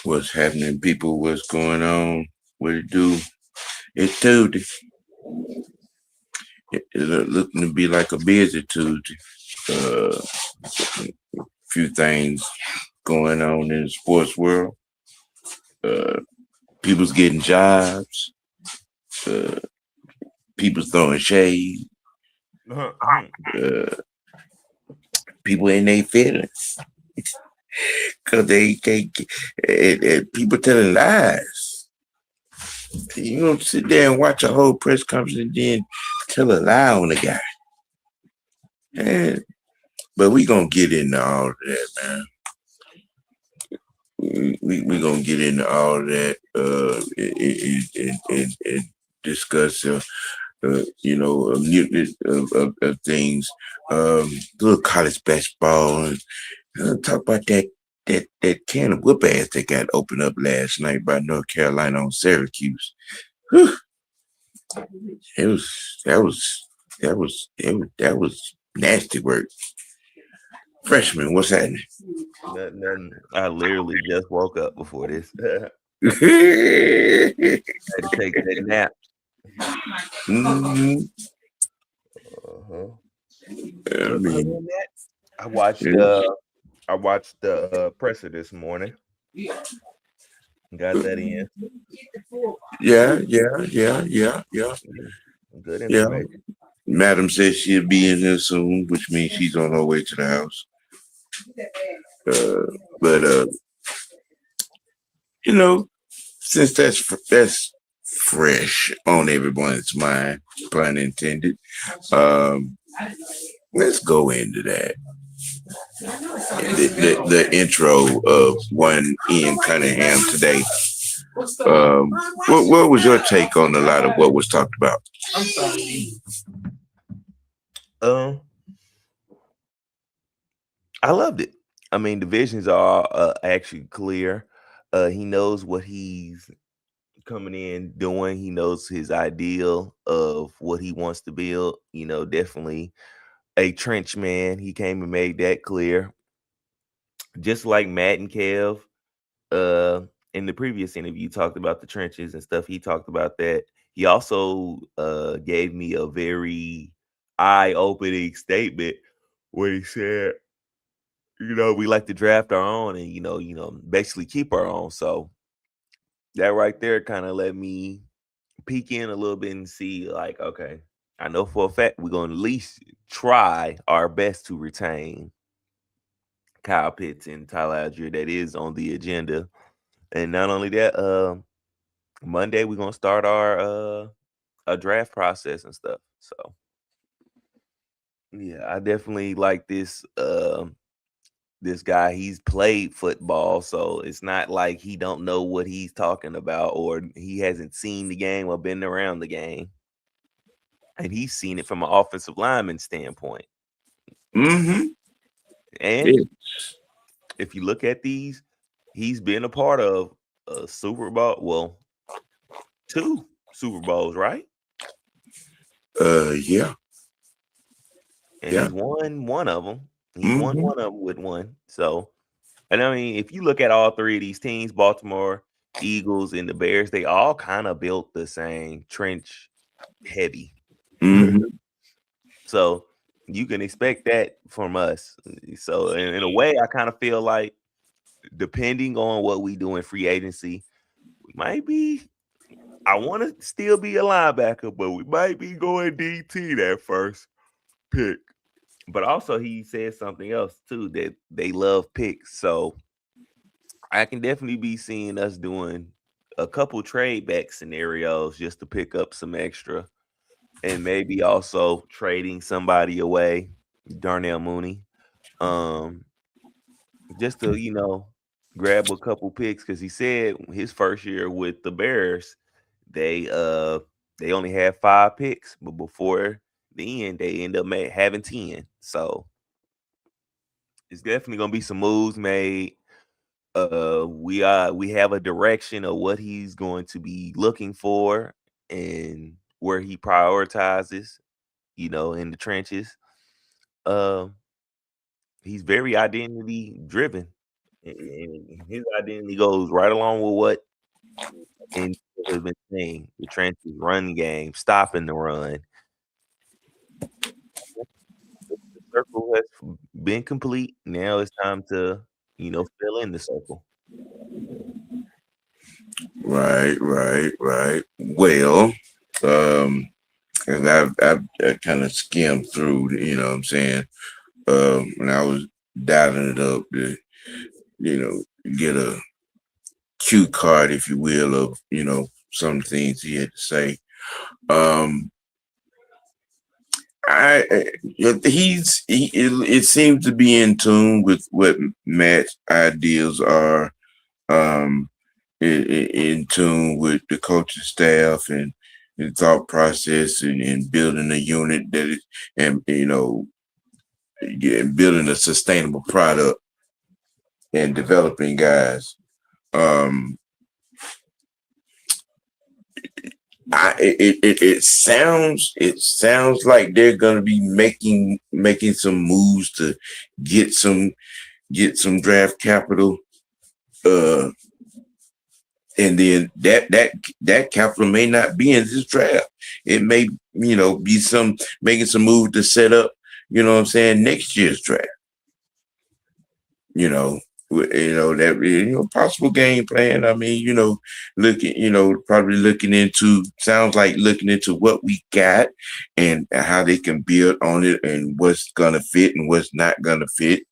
What's happening, people? What's going on? What it do? It's Tuesday. It's looking to be like a busy Tuesday. Few things going on in the sports world. People's getting jobs. Uh, People's throwing shade. People in their feelings because they can't. People telling lies. You don't sit there and watch a whole press conference and then tell a lie on the guy. And, but we gonna get into all of that, man. We gonna get into all of that and discuss of things, little college basketball, and talk about that can of whoop ass that got opened up last night by North Carolina on Syracuse. Whew. That was nasty work. Freshman, what's happening? Nothing. I literally just woke up before this. I had to take that nap. Mm-hmm. I watched the presser this morning. Got that in. Yeah. Good information. Madam says she'll be in here soon, which means she's on her way to the house. But since that's fresh on everyone's mind, pun intended, let's go into that. The intro of one Ian Cunningham today. What was your take on a lot of what was talked about? I loved it. I mean, the visions are actually clear. He knows what he's coming in doing. He knows his ideal of what he wants to build. Definitely a trench man. He came and made that clear. Just like Matt and Kev, in the previous interview, talked about the trenches and stuff. He talked about that. He also gave me a very eye-opening statement where he said, we like to draft our own and basically keep our own. So that right there kind of let me peek in a little bit and see, like, okay, I know for a fact we're going to at least try our best to retain Kyle Pitts and Tyler Algier. That is on the agenda. And not only that, Monday we're gonna start our a draft process and stuff. So yeah, I definitely like this this guy. He's played football, so it's not like he don't know what he's talking about or he hasn't seen the game or been around the game. And he's seen it from an offensive lineman standpoint. Mm-hmm. And if you look at these, he's been a part of a Super Bowl. Well, 2 Super Bowls, right? Yeah. And he's won one of them. He's won one of them with one. So, and I mean, if you look at all 3 of these teams, Baltimore, Eagles, and the Bears, they all kind of built the same trench heavy. Mm-hmm. So you can expect that from us. So in a way, I kind of feel like depending on what we do in free agency, we might be. I want to still be a linebacker, but we might be going DT that first pick. But also he said something else too, that they love picks. So I can definitely be seeing us doing a couple trade back scenarios just to pick up some extra. And maybe also trading somebody away, Darnell Mooney. Just to, grab a couple picks, because he said his first year with the Bears, they only had 5 picks, but before the end, they end up having 10. So it's definitely gonna be some moves made. We have a direction of what he's going to be looking for and where he prioritizes, in the trenches. He's very identity driven. And his identity goes right along with what and has been saying the trenches, run game, stopping the run. The circle has been complete. Now it's time to, fill in the circle. Right. Well, and I've kind of skimmed through, what I'm saying, when I was dialing it up to, get a cue card, if you will, of, some things he had to say. It seems to be in tune with what Matt's ideals are, in tune with the coaching staff and the thought process and building a unit that is, and building a sustainable product and developing guys. It sounds like they're gonna be making some moves to get some draft capital, and then that capital may not be in this draft. It may be making some move to set up, next year's draft. That possible game plan. I mean, probably looking into what we got and how they can build on it and what's gonna fit and what's not gonna fit.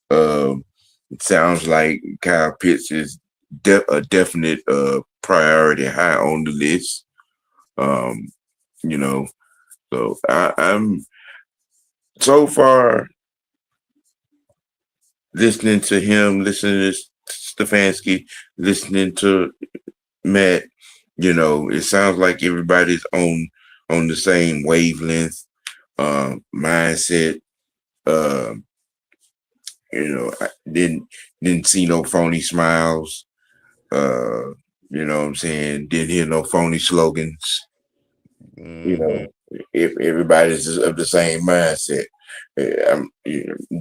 It sounds like Kyle Pitts is a definite priority high on the list. So I'm so far listening to him, listening to Stefanski, listening to Matt, it sounds like everybody's on the same wavelength, mindset. I didn't see no phony smiles. You know what I'm saying? Didn't hear no phony slogans. Mm-hmm. If everybody's of the same mindset. I'm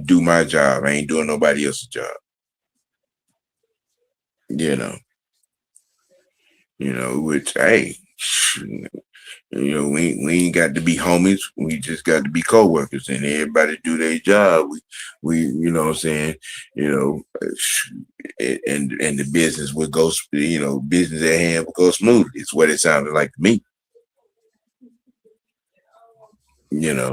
do my job. I ain't doing nobody else's job. Which hey, we ain't got to be homies. We just got to be co-workers, and everybody do their job. We you know what I'm saying, and the business would go, business at hand would go smoothly. It's what it sounded like to me. Yeah.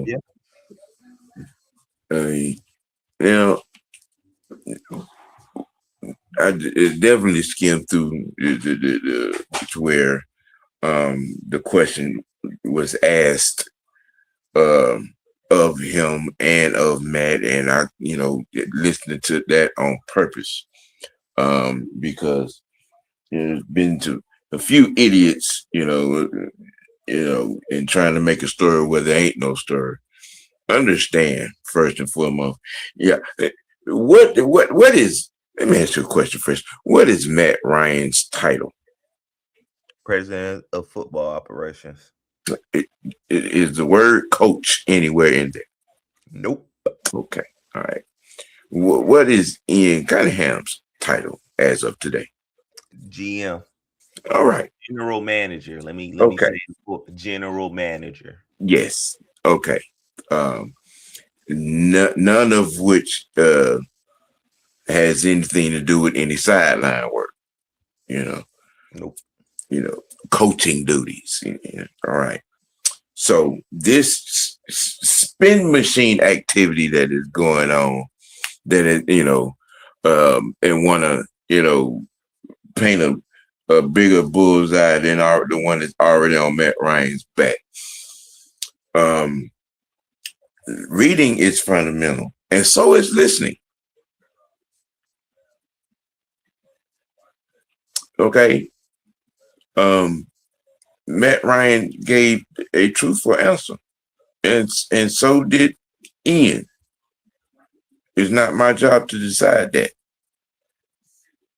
I definitely skimmed through to where the question was asked of him and of Matt, and I, listening to that on purpose, because there's been to a few idiots, and trying to make a story where there ain't no story. Understand first and foremost. Yeah. What is, let me ask you a question first. What is Matt Ryan's title? President of Football Operations. Is the word coach anywhere in there? Nope. Okay. All right. What is Ian Cunningham's title as of today? GM. All right. General manager. Let me say general manager. Yes. Okay. None of which has anything to do with any sideline work. Nope. Coaching duties. All right. So this spin machine activity that is going on, that is, and want to, paint a bigger bullseye than the one that's already on Matt Ryan's back. Reading is fundamental, and so is listening. Okay. Matt Ryan gave a truthful answer, and so did Ian. It's not my job to decide that.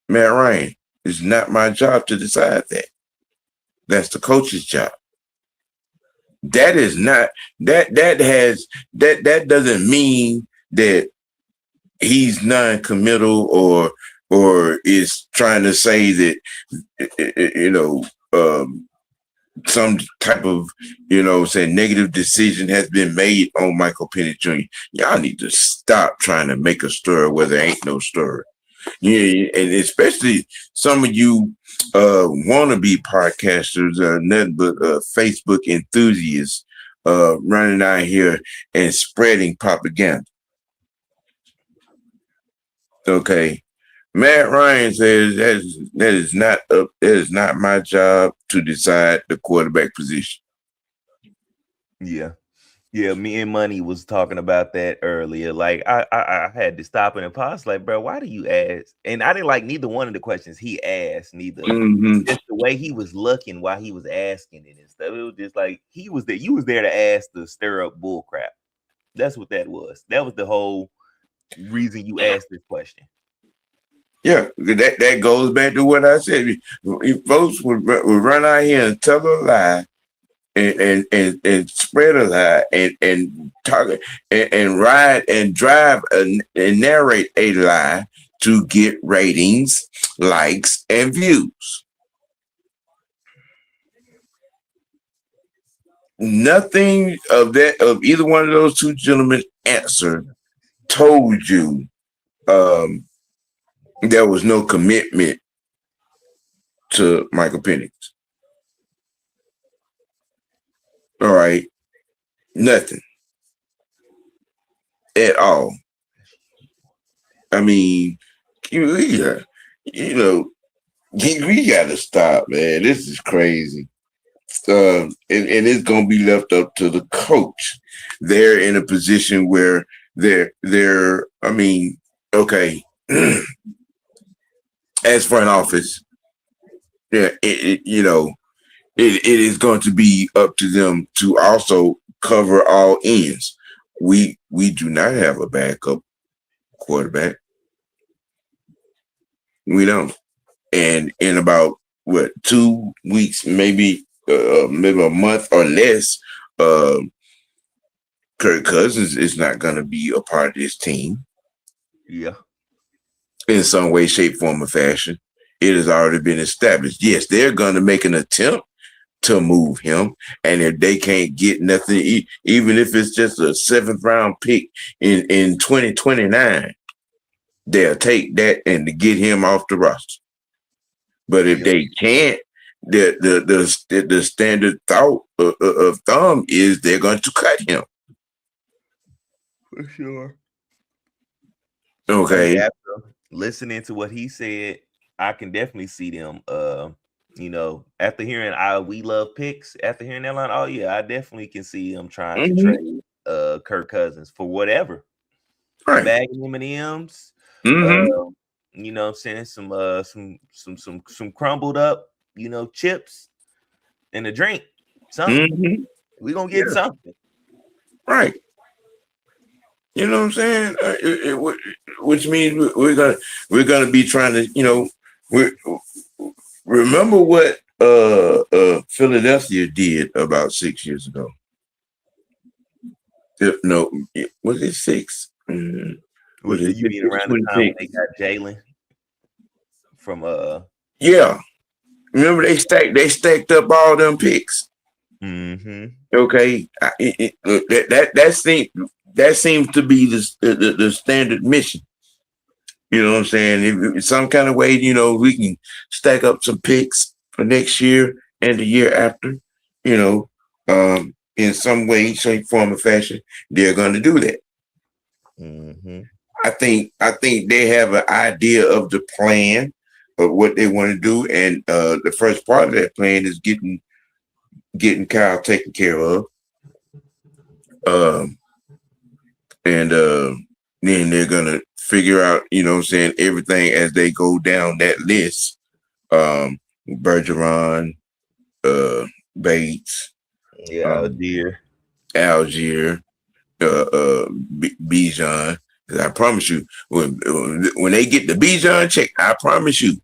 Matt Ryan, it's not my job to decide that. That's the coach's job. That is not that doesn't mean that he's non-committal or is trying to say that some type of negative decision has been made on Michael Penix Jr. Y'all need to stop trying to make a story where there ain't no story. Yeah, and especially some of you wannabe podcasters, nothing but Facebook enthusiasts running out here and spreading propaganda. Okay. Matt Ryan says that is not my job to decide the quarterback position. Yeah. Yeah, me and Money was talking about that earlier. Like I had to stop and pause. Like, bro, why do you ask? And I didn't like neither one of the questions he asked, neither. Just the way he was looking while he was asking it and stuff. It was just like he was there. You was there to ask to stir up bull crap. That's what that was. That was the whole reason you asked this question. Yeah, that goes back to what I said. If folks would run out here and tell a lie and spread a lie and talk and ride and drive and narrate a lie to get ratings, likes, and views. Nothing of either one of those two gentlemen answer told you there was no commitment to Michael Penix. All right. Nothing. At all. I mean, we got to stop, man. This is crazy. And it's going to be left up to the coach. They're in a position where they're I mean, okay. As front office, yeah, it is going to be up to them to also cover all ends. We do not have a backup quarterback. We don't. And in about 2 weeks, maybe a month or less, Kirk Cousins is not going to be a part of this team. Yeah. In some way, shape, form, or fashion. It has already been established. Yes, they're going to make an attempt to move him. And if they can't get nothing, even if it's just a 7th round pick in 2029, they'll take that and to get him off the roster. But if they can't, the standard thought of thumb is they're going to cut him. For sure. Okay. After listening to what he said, I can definitely see them. After hearing we love picks, after hearing that line, oh yeah, I definitely can see them trying to trade Kirk Cousins for whatever. Right. Bagging M&Ms. Saying some crumbled up, chips and a drink. Something. We're gonna get something. Right. You know what I'm saying? Which means we're gonna be trying to, remember what Philadelphia did about 6 years ago. No, was it 6? You mean around the time they got Jalen from Yeah. Remember they stacked up all them picks. Okay. That seems to be the standard mission. You know what I'm saying? If some kind of way, we can stack up some picks for next year and the year after, in some way, shape, form, or fashion, they're going to do that. I think they have an idea of the plan of what they want to do, and the first part of that plan is getting Kyle taken care of. And then they're gonna figure out, everything as they go down that list. Bergeron, Bates, Algier, Bijan. I promise you, when they get the Bijan check, I promise you,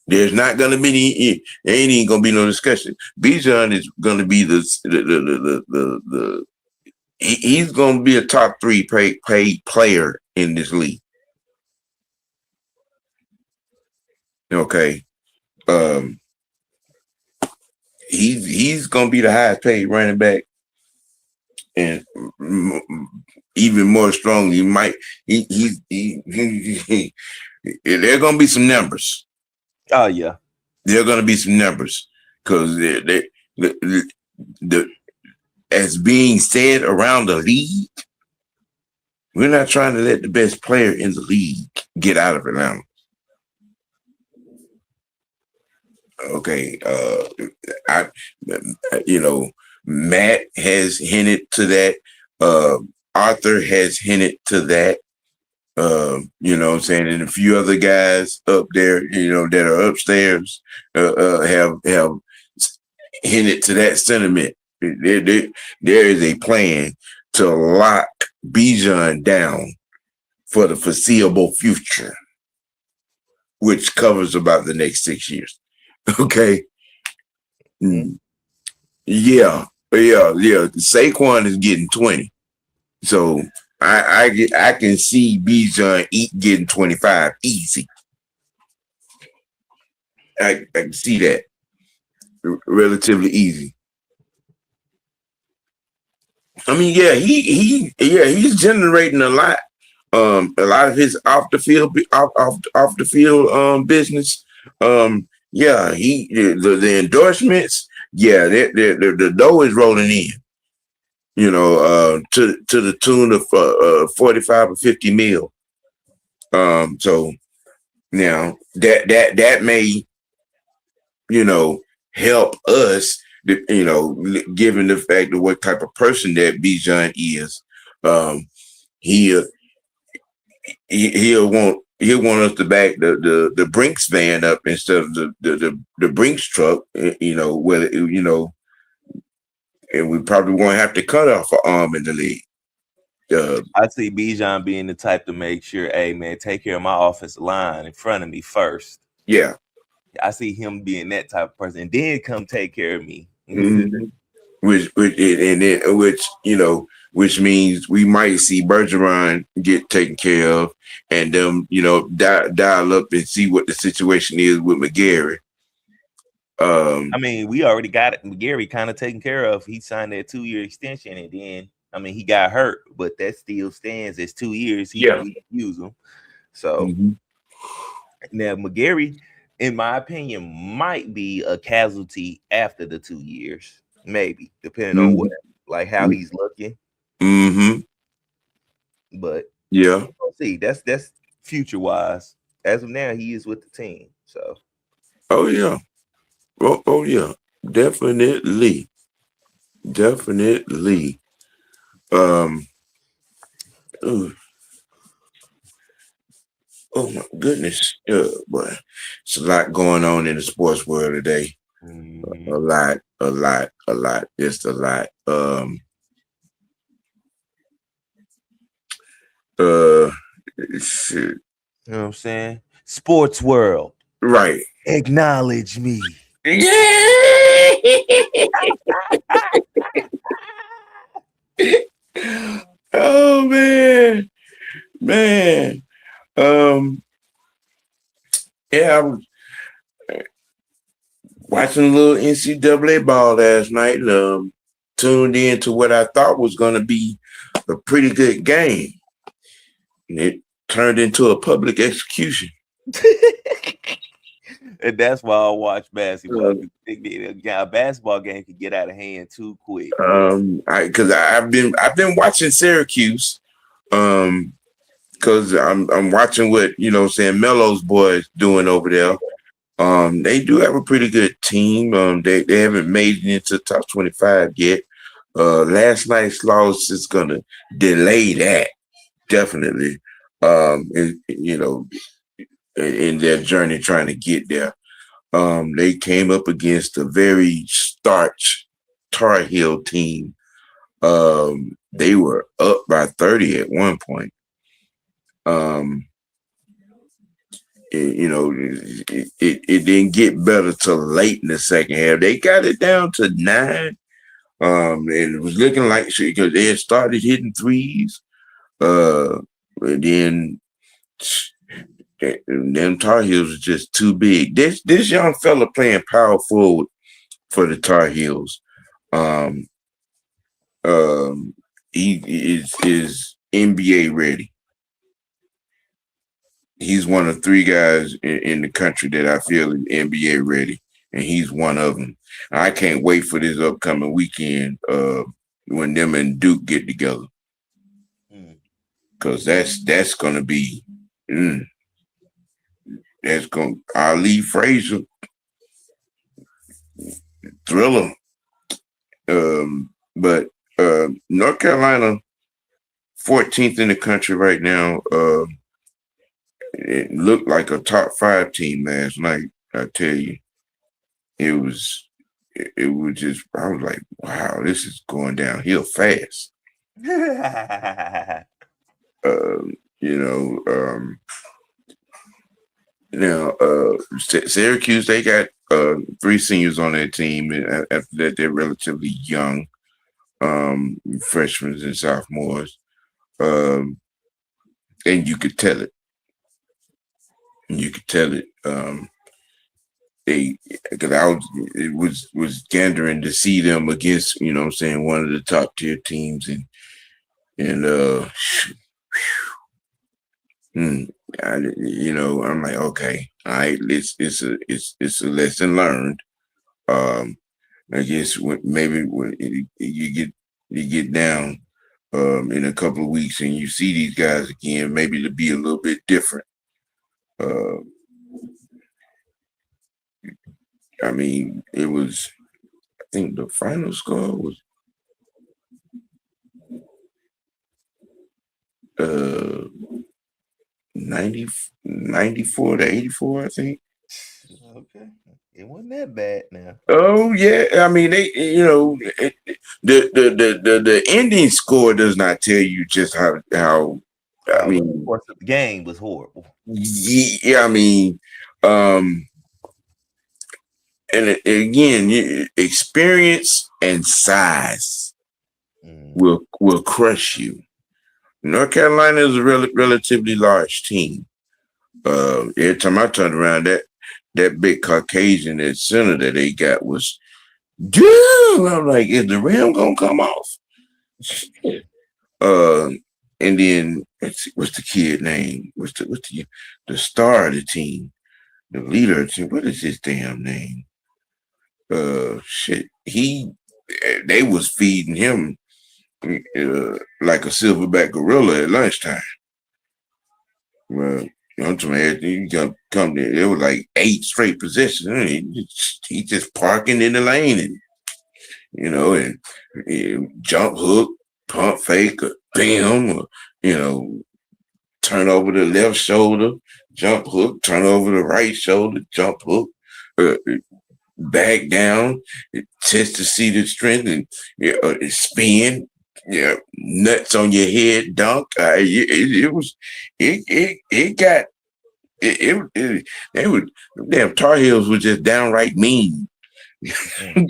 there's not gonna be there ain't even gonna be no discussion. Bijan is gonna be the he's going to be a top 3 paid player in this league. Okay. He's going to be the highest paid running back, and even more strongly, there are going to be some numbers. Oh yeah, there are going to be some numbers because as being said around the league, we're not trying to let the best player in the league get out of Atlanta. Okay, Matt has hinted to that. Arthur has hinted to that. You know what I'm saying? And a few other guys up there, that are upstairs, have hinted to that sentiment. There is a plan to lock Bijan down for the foreseeable future, which covers about the next 6 years. Okay. Yeah. Saquon is getting 20. So I can see Bijan getting 25 easy. I can see that relatively easy. I mean, he's generating a lot. A lot of his off the field business. The endorsements. Yeah, the dough is rolling in. To the tune of 45 or 50 mil. So now that may, help us, given the fact of what type of person that Bijan is. He'll want us to back the Brinks van up instead of the Brinks truck, and we probably won't have to cut off an arm in the league. I see Bijan being the type to make sure, hey man, take care of my offensive line in front of me first. Yeah. I see him being that type of person, and then come take care of me. Mm-hmm. Which means we might see Bergeron get taken care of, and them, dial up and see what the situation is with McGarry. I mean, we already got it. McGarry kind of taken care of. He signed that 2-year extension, and then, I mean, he got hurt, but that still stands as 2 years. He can use them. So now McGarry, in my opinion, might be a casualty after the 2 years, maybe depending on what, like how he's looking. But yeah, we'll see. That's future wise. As of now, he is with the team. So. Oh yeah, definitely. Oh my goodness, boy, it's a lot going on in the sports world today. A lot, just a lot. Shit. You know what I'm saying? Sports world, right? Acknowledge me. Yeah. Oh man. I was watching a little NCAA ball last night. Tuned in to what I thought was going to be a pretty good game, and it turned into a public execution. And that's why I watch basketball. A basketball game can get out of hand too quick. Because I've been watching Syracuse, because I'm watching what Melo's boys doing over there. They do have a pretty good team. They haven't made it into top 25 yet. Last night's loss is gonna delay that definitely. In their journey trying to get there. They came up against a very starch Tar Heel team. They were up by 30 at one point. It didn't get better till late in the second half. They got it down to 9. And it was looking like because they had started hitting threes. And then them Tar Heels was just too big. This young fella playing power forward for the Tar Heels. Um, he is NBA ready. He's one of three guys in the country that I feel is NBA ready, and he's one of them. I can't wait for this upcoming weekend when them and Duke get together, because that's gonna be that's gonna Ali Frazier thriller. But North Carolina 14th in the country right now. It looked like a top 5 team last night. I tell you, it was just. I was like, wow, this is going downhill fast. Now Syracuse, they got 3 seniors on their team, and after that, they're relatively young, freshmen and sophomores, and you could tell it. Because it was gandering to see them against, one of the top tier teams, I'm like, okay, all right, it's a lesson learned. I guess maybe when you get down in a couple of weeks and you see these guys again, maybe it'll be a little bit different. I mean, it was. I think the final score was 94 to 84. I think. Okay, it wasn't that bad now. Oh yeah, I mean they, the ending score does not tell you just how. I mean, of course, the game was horrible. Yeah, I mean, and again, experience and size will crush you. North Carolina is a relatively large team. Every time I turned around, that big Caucasian at center that they got was, dude. I'm like, is the rim gonna come off? And then what's the kid name? What's the star of the team, the leader of the team? What is his damn name? They was feeding him like a silverback gorilla at lunchtime. Well, I'm talking about you come there. It was like 8 straight possessions. He just parking in the lane, and jump hook, pump fake, bam, turn over the left shoulder, jump hook, turn over the right shoulder, jump hook, back down, test to see the strength, and spin, nuts on your head, dunk. They were damn Tar Heels were just downright mean. Showing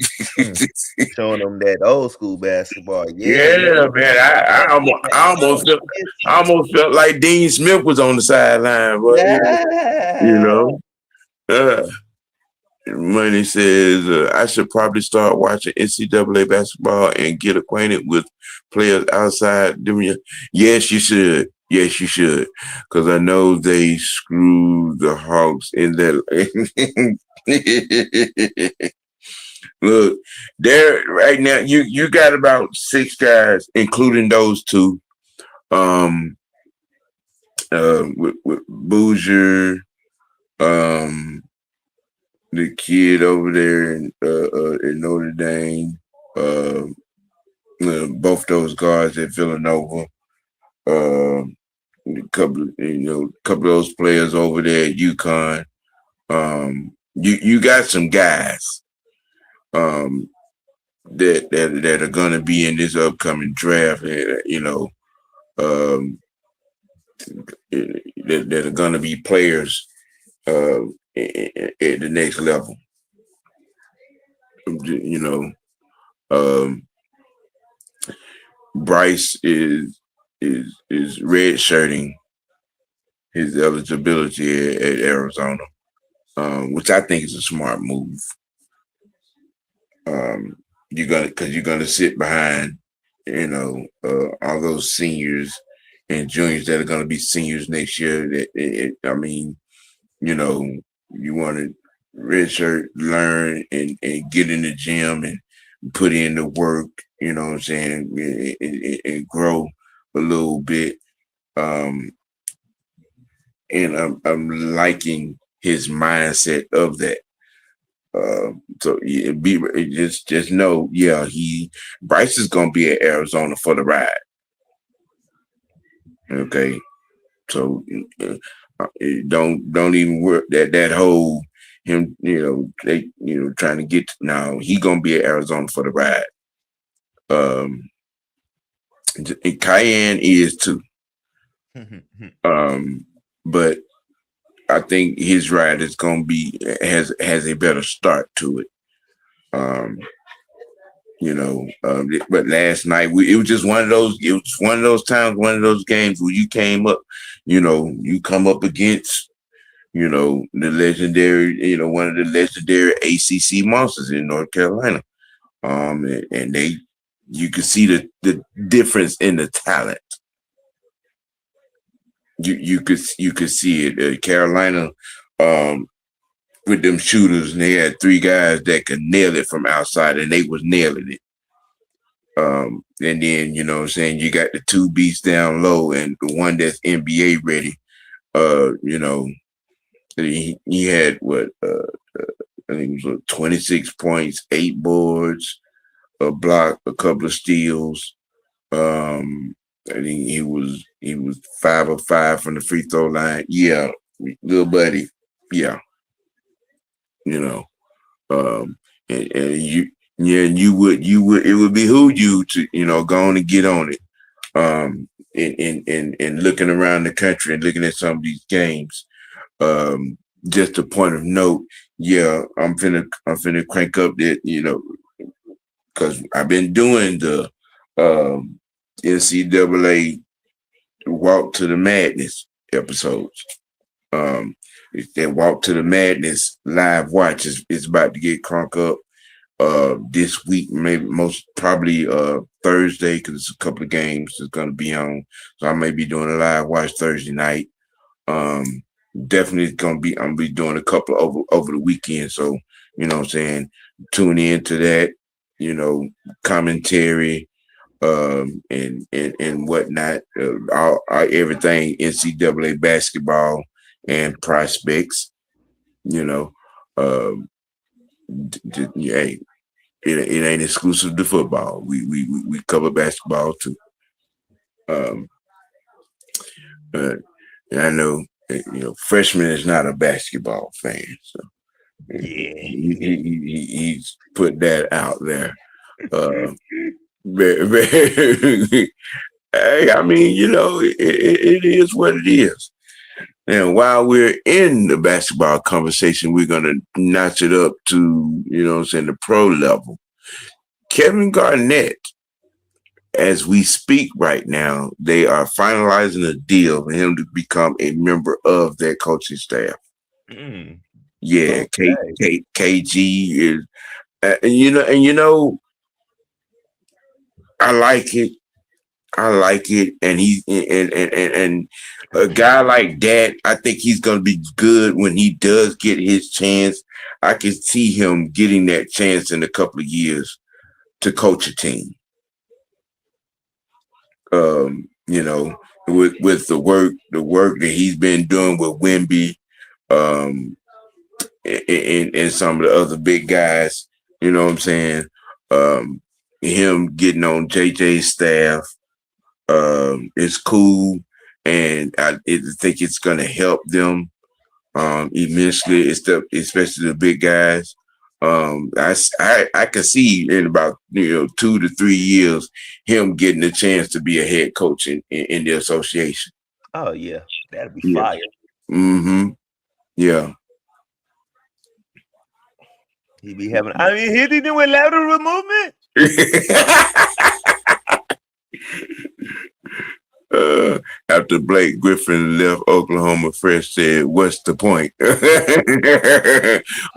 them that old school basketball. Yeah, man. I almost felt like Dean Smith was on the sideline, but Money says I should probably start watching NCAA basketball and get acquainted with players outside. Yes, you should. Yes, you should. Because I know they screwed the Hawks in that. Look, there right now. You got about 6 guys, including those 2. With Boozer, the kid over there in Notre Dame, both those guards at Villanova, a couple of those players over there at UConn. You got some guys that are going to be in this upcoming draft, that are going to be players at the next level. Bryce is redshirting his eligibility at Arizona, which I think is a smart move. You're gonna sit behind, all those seniors and juniors that are gonna be seniors next year. I mean, you want to redshirt, learn, and get in the gym and put in the work. You know what I'm saying, and grow a little bit. And I'm liking his mindset of that. So yeah, just know, Bryce is gonna be at Arizona for the ride. Okay, so don't even work that whole him. They trying to get now. He gonna be at Arizona for the ride. And Cayenne is too. But I think his ride is gonna be has a better start to it. But last night it was just one of those. It was one of those times, one of those games where you came up. You come up against the legendary, one of the legendary ACC monsters in North Carolina. And you could see the difference in the talent. You could see it. Carolina, with them shooters, and they had three guys that could nail it from outside, and they was nailing it. And then what I'm saying, you got the two beats down low, and the one that's NBA ready. He had what I think it was 26 points, 8 boards, a block, a couple of steals. I think he was 5 of 5 from the free throw line. Yeah, little buddy. Yeah, and you, and you would it would behoove you to go on and get on it. And looking around the country and looking at some of these games. Just a point of note, I'm finna crank up that, because I've been doing the NCAA Walk to the Madness episodes. That Walk to the Madness live watch is about to get crunk up this week, maybe most probably Thursday, because it's a couple of games that's gonna be on. So I may be doing a live watch Thursday night. Definitely I'm gonna be doing a couple over the weekend. So, what I'm saying, tune in to that, commentary, and whatnot. All everything NCAA basketball and prospects, hey, it ain't exclusive to football. We cover basketball too. And I know, freshman is not a basketball fan, so he's put that out there. Hey, I mean, it is what it is. And while we're in the basketball conversation, we're gonna notch it up to, the pro level. Kevin Garnett, as we speak right now, they are finalizing a deal for him to become a member of their coaching staff. Yeah, okay. KG is, I like it. And and a guy like that, I think he's gonna be good when he does get his chance. I can see him getting that chance in a couple of years to coach a team. With the work that he's been doing with Wemby, and some of the other big guys, you know what I'm saying? Him getting on JJ's staff, it's cool, and I think it's gonna help them immensely, especially the big guys. I can see in about 2 to 3 years him getting a chance to be a head coach in the association. Oh yeah, that'd be fire. Mm-hmm. Yeah. He be having. I mean, he be doing lateral movement. After Blake Griffin left Oklahoma, Fresh said, "What's the point?"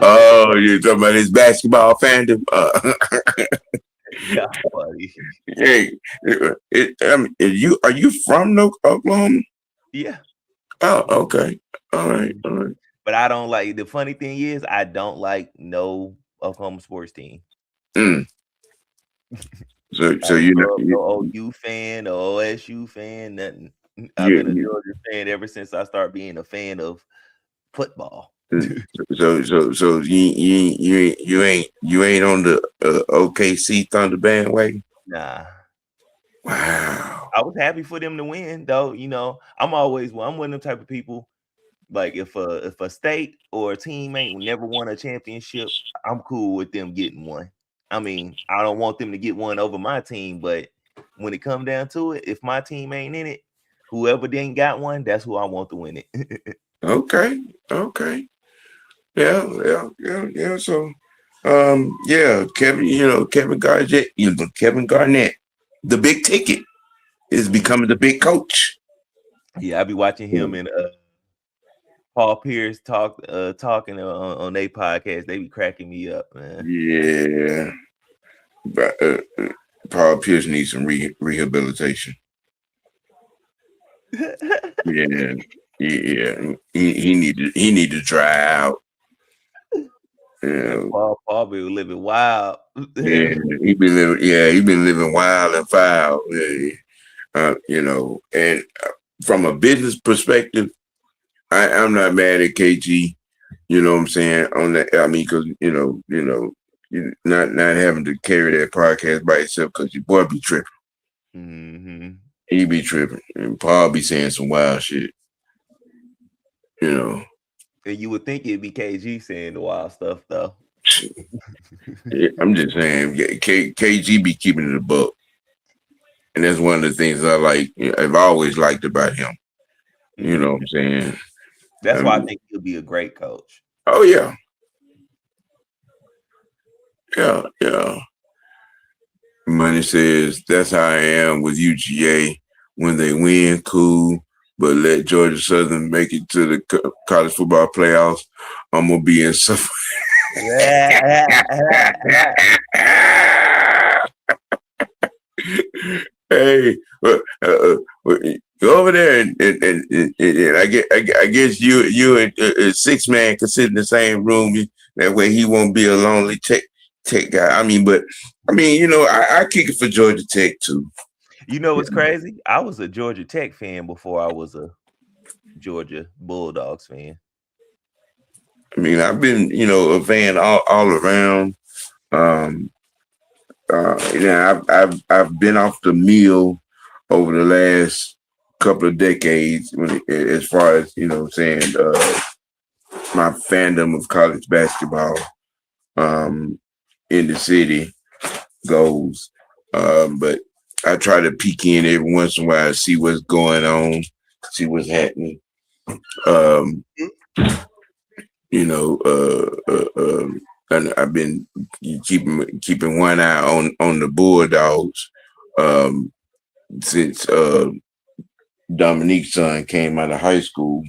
Oh, you're talking about his basketball fandom? Yeah, buddy. Hey, are you from Oklahoma? Yeah. Oh, okay. All right. But I don't like, the funny thing is I don't like no Oklahoma sports team. Mm. So I you know, no OU fan, no OSU fan, nothing. I've been a Georgia fan ever since I started being a fan of football. so you ain't on the OKC Thunder bandwagon? Nah. Wow. I was happy for them to win, though. You know, I'm one of them type of people. Like if a state or a team ain't never won a championship, I'm cool with them getting one. I mean, I don't want them to get one over my team, but when it comes down to it, if my team ain't in it, whoever didn't got one, that's who I want to win it. Okay. Yeah. So, Kevin Garnett, the big ticket is becoming the big coach. Yeah, I be watching him and Paul Pierce talking on their podcast. They be cracking me up, man. Yeah, but Paul Pierce needs some rehabilitation. Yeah. He need to dry out. Yeah, Paul be living wild. Yeah, he been living wild and foul. And from a business perspective, I'm not mad at KG. You know what I'm saying? On that, I mean, because not having to carry that podcast by itself, because your boy be tripping. Mm-hmm. He be tripping, and Paul be saying some wild shit. You know. And you would think it'd be KG saying the wild stuff, though. Yeah, I'm just saying, KG be keeping it a buck, and that's one of the things I like. I've always liked about him. You know what I'm saying? That's why I think he'll be a great coach. Oh yeah. Yeah. Money says that's how I am with UGA. When they win, cool. But let Georgia Southern make it to the college football playoffs, I'm gonna be in some. Hey, go over there and I guess you and 6-man can sit in the same room. That way he won't be a lonely tech guy. I mean, I kick it for Georgia Tech too. You know what's crazy? I was a Georgia Tech fan before I was a Georgia Bulldogs fan. I mean, I've been, a fan all around. I've been off the mill over the last couple of decades as far as, my fandom of college basketball in the city goes. But I try to peek in every once in a while, see what's going on, see what's happening. And I've been keeping one eye on the Bulldogs since Dominique's son came out of high school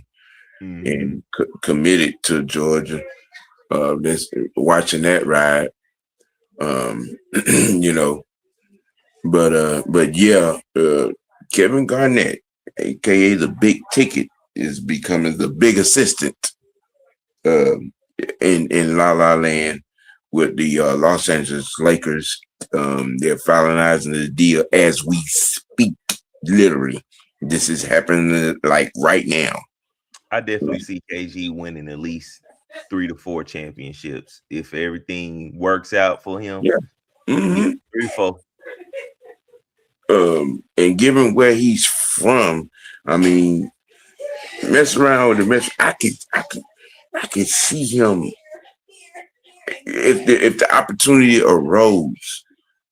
and committed to Georgia. That's watching that ride. Kevin Garnett, aka the Big Ticket, is becoming the big assistant in La La Land with the Los Angeles Lakers. They're finalizing the deal as we speak. Literally, this is happening like right now. I definitely see KG winning at least 3 to 4 championships if everything works out for him. Yeah, 3 to 4. And given where he's from, I mean, mess around with the mess. I can see him if the opportunity arose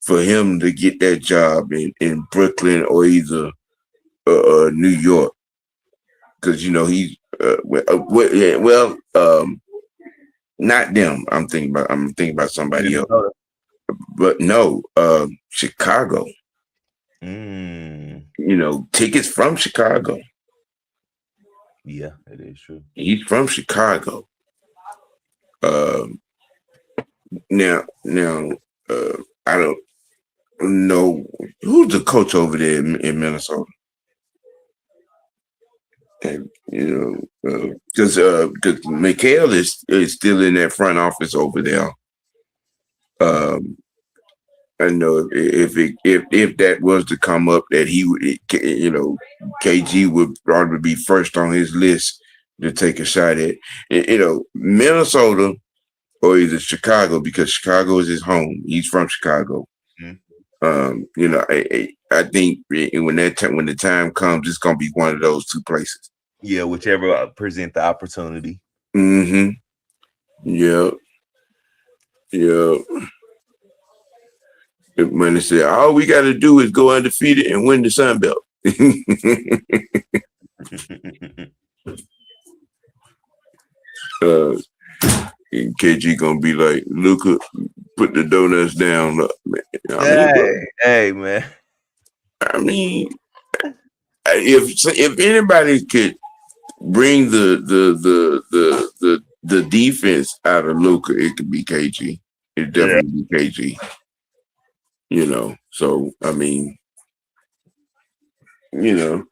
for him to get that job in Brooklyn or either New York, because he's not them. I'm thinking about somebody else, but no, Chicago. tickets from Chicago. Yeah, it is true. He's from Chicago. Now, I don't know who's the coach over there in Minnesota. And because Mikhail is still in that front office over there. I know if that was to come up, that he would, KG would probably be first on his list to take a shot at. Minnesota or either Chicago, because Chicago is his home. He's from Chicago. I think when the time comes, it's gonna be one of those two places. Yeah, whichever present the opportunity. Mm-hmm. Yeah. When they say all we got to do is go undefeated and win the Sun Belt. KG gonna be like, Luka, put the donuts down. Hey, man. I mean, if anybody could bring the defense out of Luka, it could be KG. It definitely be KG. So I mean, we'll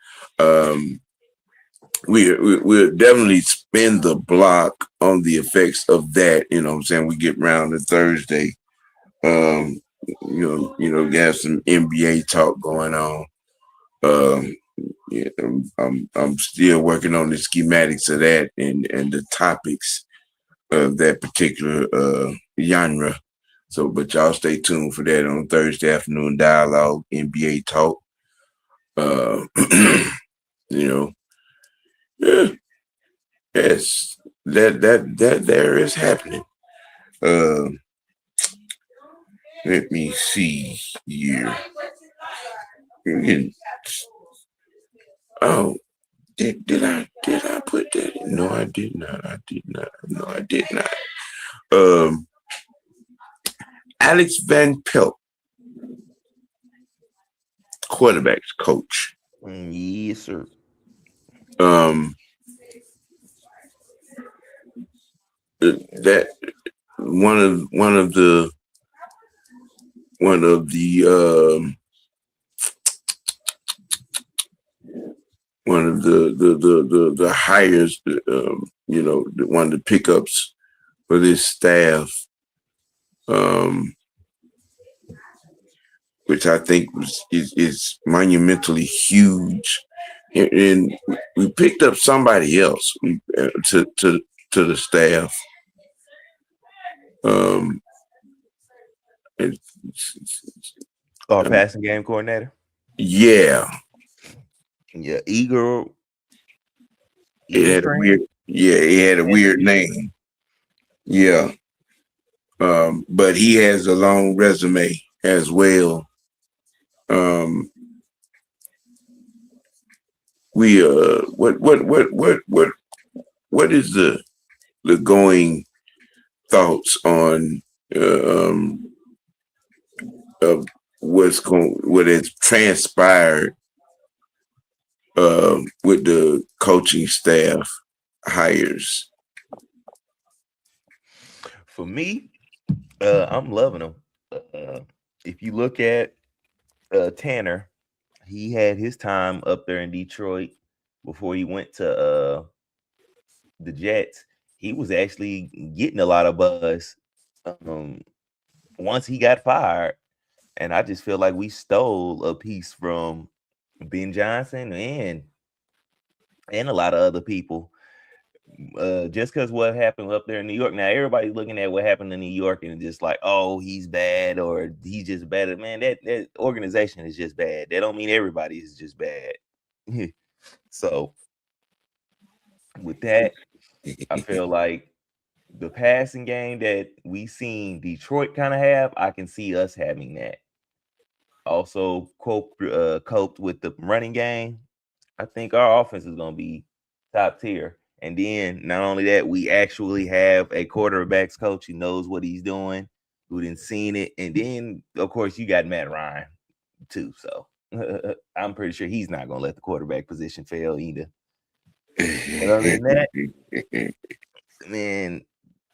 definitely spin the block on the effects of that. You know what I'm saying? We get around to Thursday. We have some NBA talk going on. I'm still working on the schematics of that and the topics of that particular genre. So, but y'all stay tuned for that on Thursday afternoon dialogue, NBA talk. Yes, that there is happening. Let me see here. Oh, did I put that in? No, I did not. No, I did not. Alex Van Pelt, quarterbacks coach. Yes, sir. That one of the hires, one of the pickups for this staff, which I think is monumentally huge, and we picked up somebody else to the staff. Our passing game coordinator. Yeah. Eagle. It had a weird name. Yeah. But he has a long resume as well. We what is the going thoughts on of what has transpired with the coaching staff hires? For me, I'm loving them. If you look at Tanner, he had his time up there in Detroit before he went to the Jets. He was actually getting a lot of buzz once he got fired. And I just feel like we stole a piece from Ben Johnson and a lot of other people. Just because what happened up there in New York. Now everybody's looking at what happened in New York and just like, oh, he's bad or he's just bad. Man, that organization is just bad. That don't mean everybody is just bad. So with that, I feel like the passing game that we seen Detroit kind of have, I can see us having that. Also coped with the running game. I think our offense is going to be top tier. And then not only that, we actually have a quarterbacks coach who knows what he's doing, who didn't seen it. And then, of course, you got Matt Ryan too. So I'm pretty sure he's not going to let the quarterback position fail either. But other than that, man,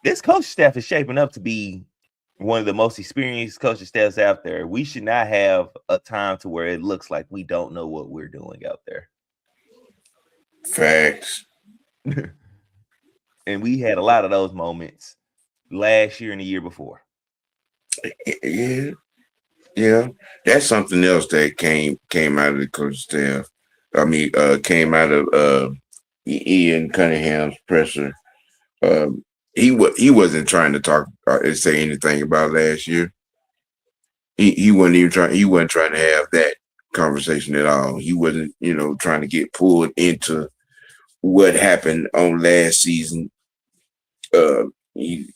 this coach staff is shaping up to be one of the most experienced coaching staffs out there. We should not have a time to where it looks like we don't know what we're doing out there. Facts. And we had a lot of those moments last year and the year before. Yeah. That's something else that came out of the coaching staff. I mean, came out of Ian Cunningham's presser. He wasn't trying to talk or say anything about last year. He wasn't even trying. He wasn't trying to have that conversation at all. He wasn't, trying to get pulled into what happened on last season. He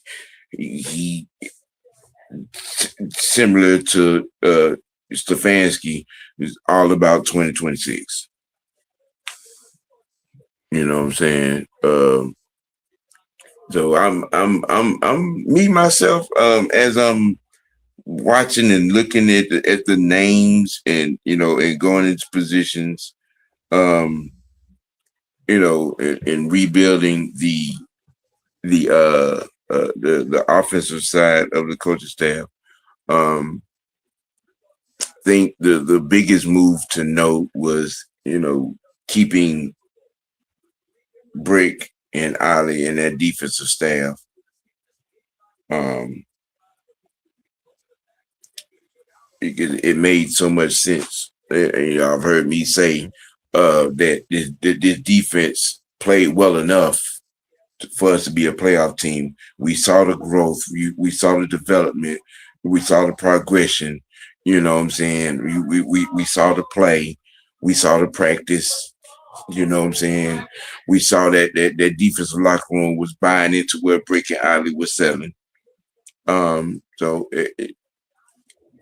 similar to Stefanski is all about 2026. You know what I'm saying? So I'm me myself as I'm watching and looking at the names and and going into positions, and rebuilding the offensive side of the coaching staff. Think the biggest move to note was keeping Brick and Ali and that defensive staff. It made so much sense. I've heard me say that this defense played well enough for us to be a playoff team. We saw the growth. We saw the development. We saw the progression. You know what I'm saying? We saw the play. We saw the practice. You know what I'm saying? We saw that defensive locker room was buying into where Brick and Ali was selling. So if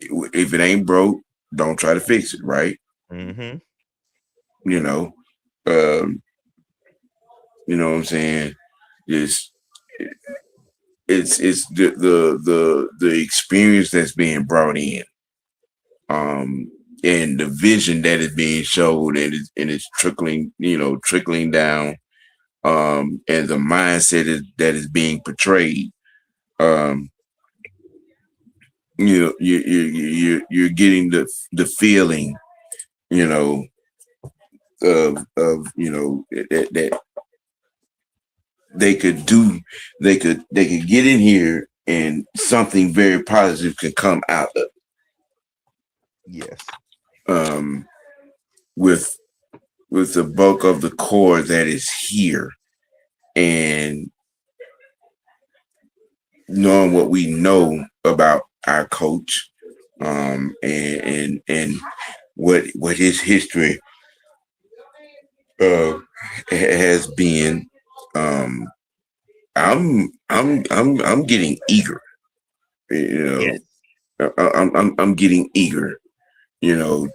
it ain't broke, don't try to fix it, right? Mm-hmm. You know what I'm saying? It's the experience that's being brought in, and the vision that is being showed, and it's trickling down, and the mindset that is being portrayed. You're getting the feeling, of that they could get in here and something very positive can come out of it. Yes. With the bulk of the core that is here, and knowing what we know about our coach, and what his history has been, I'm getting eager. Yes. I'm getting eager, to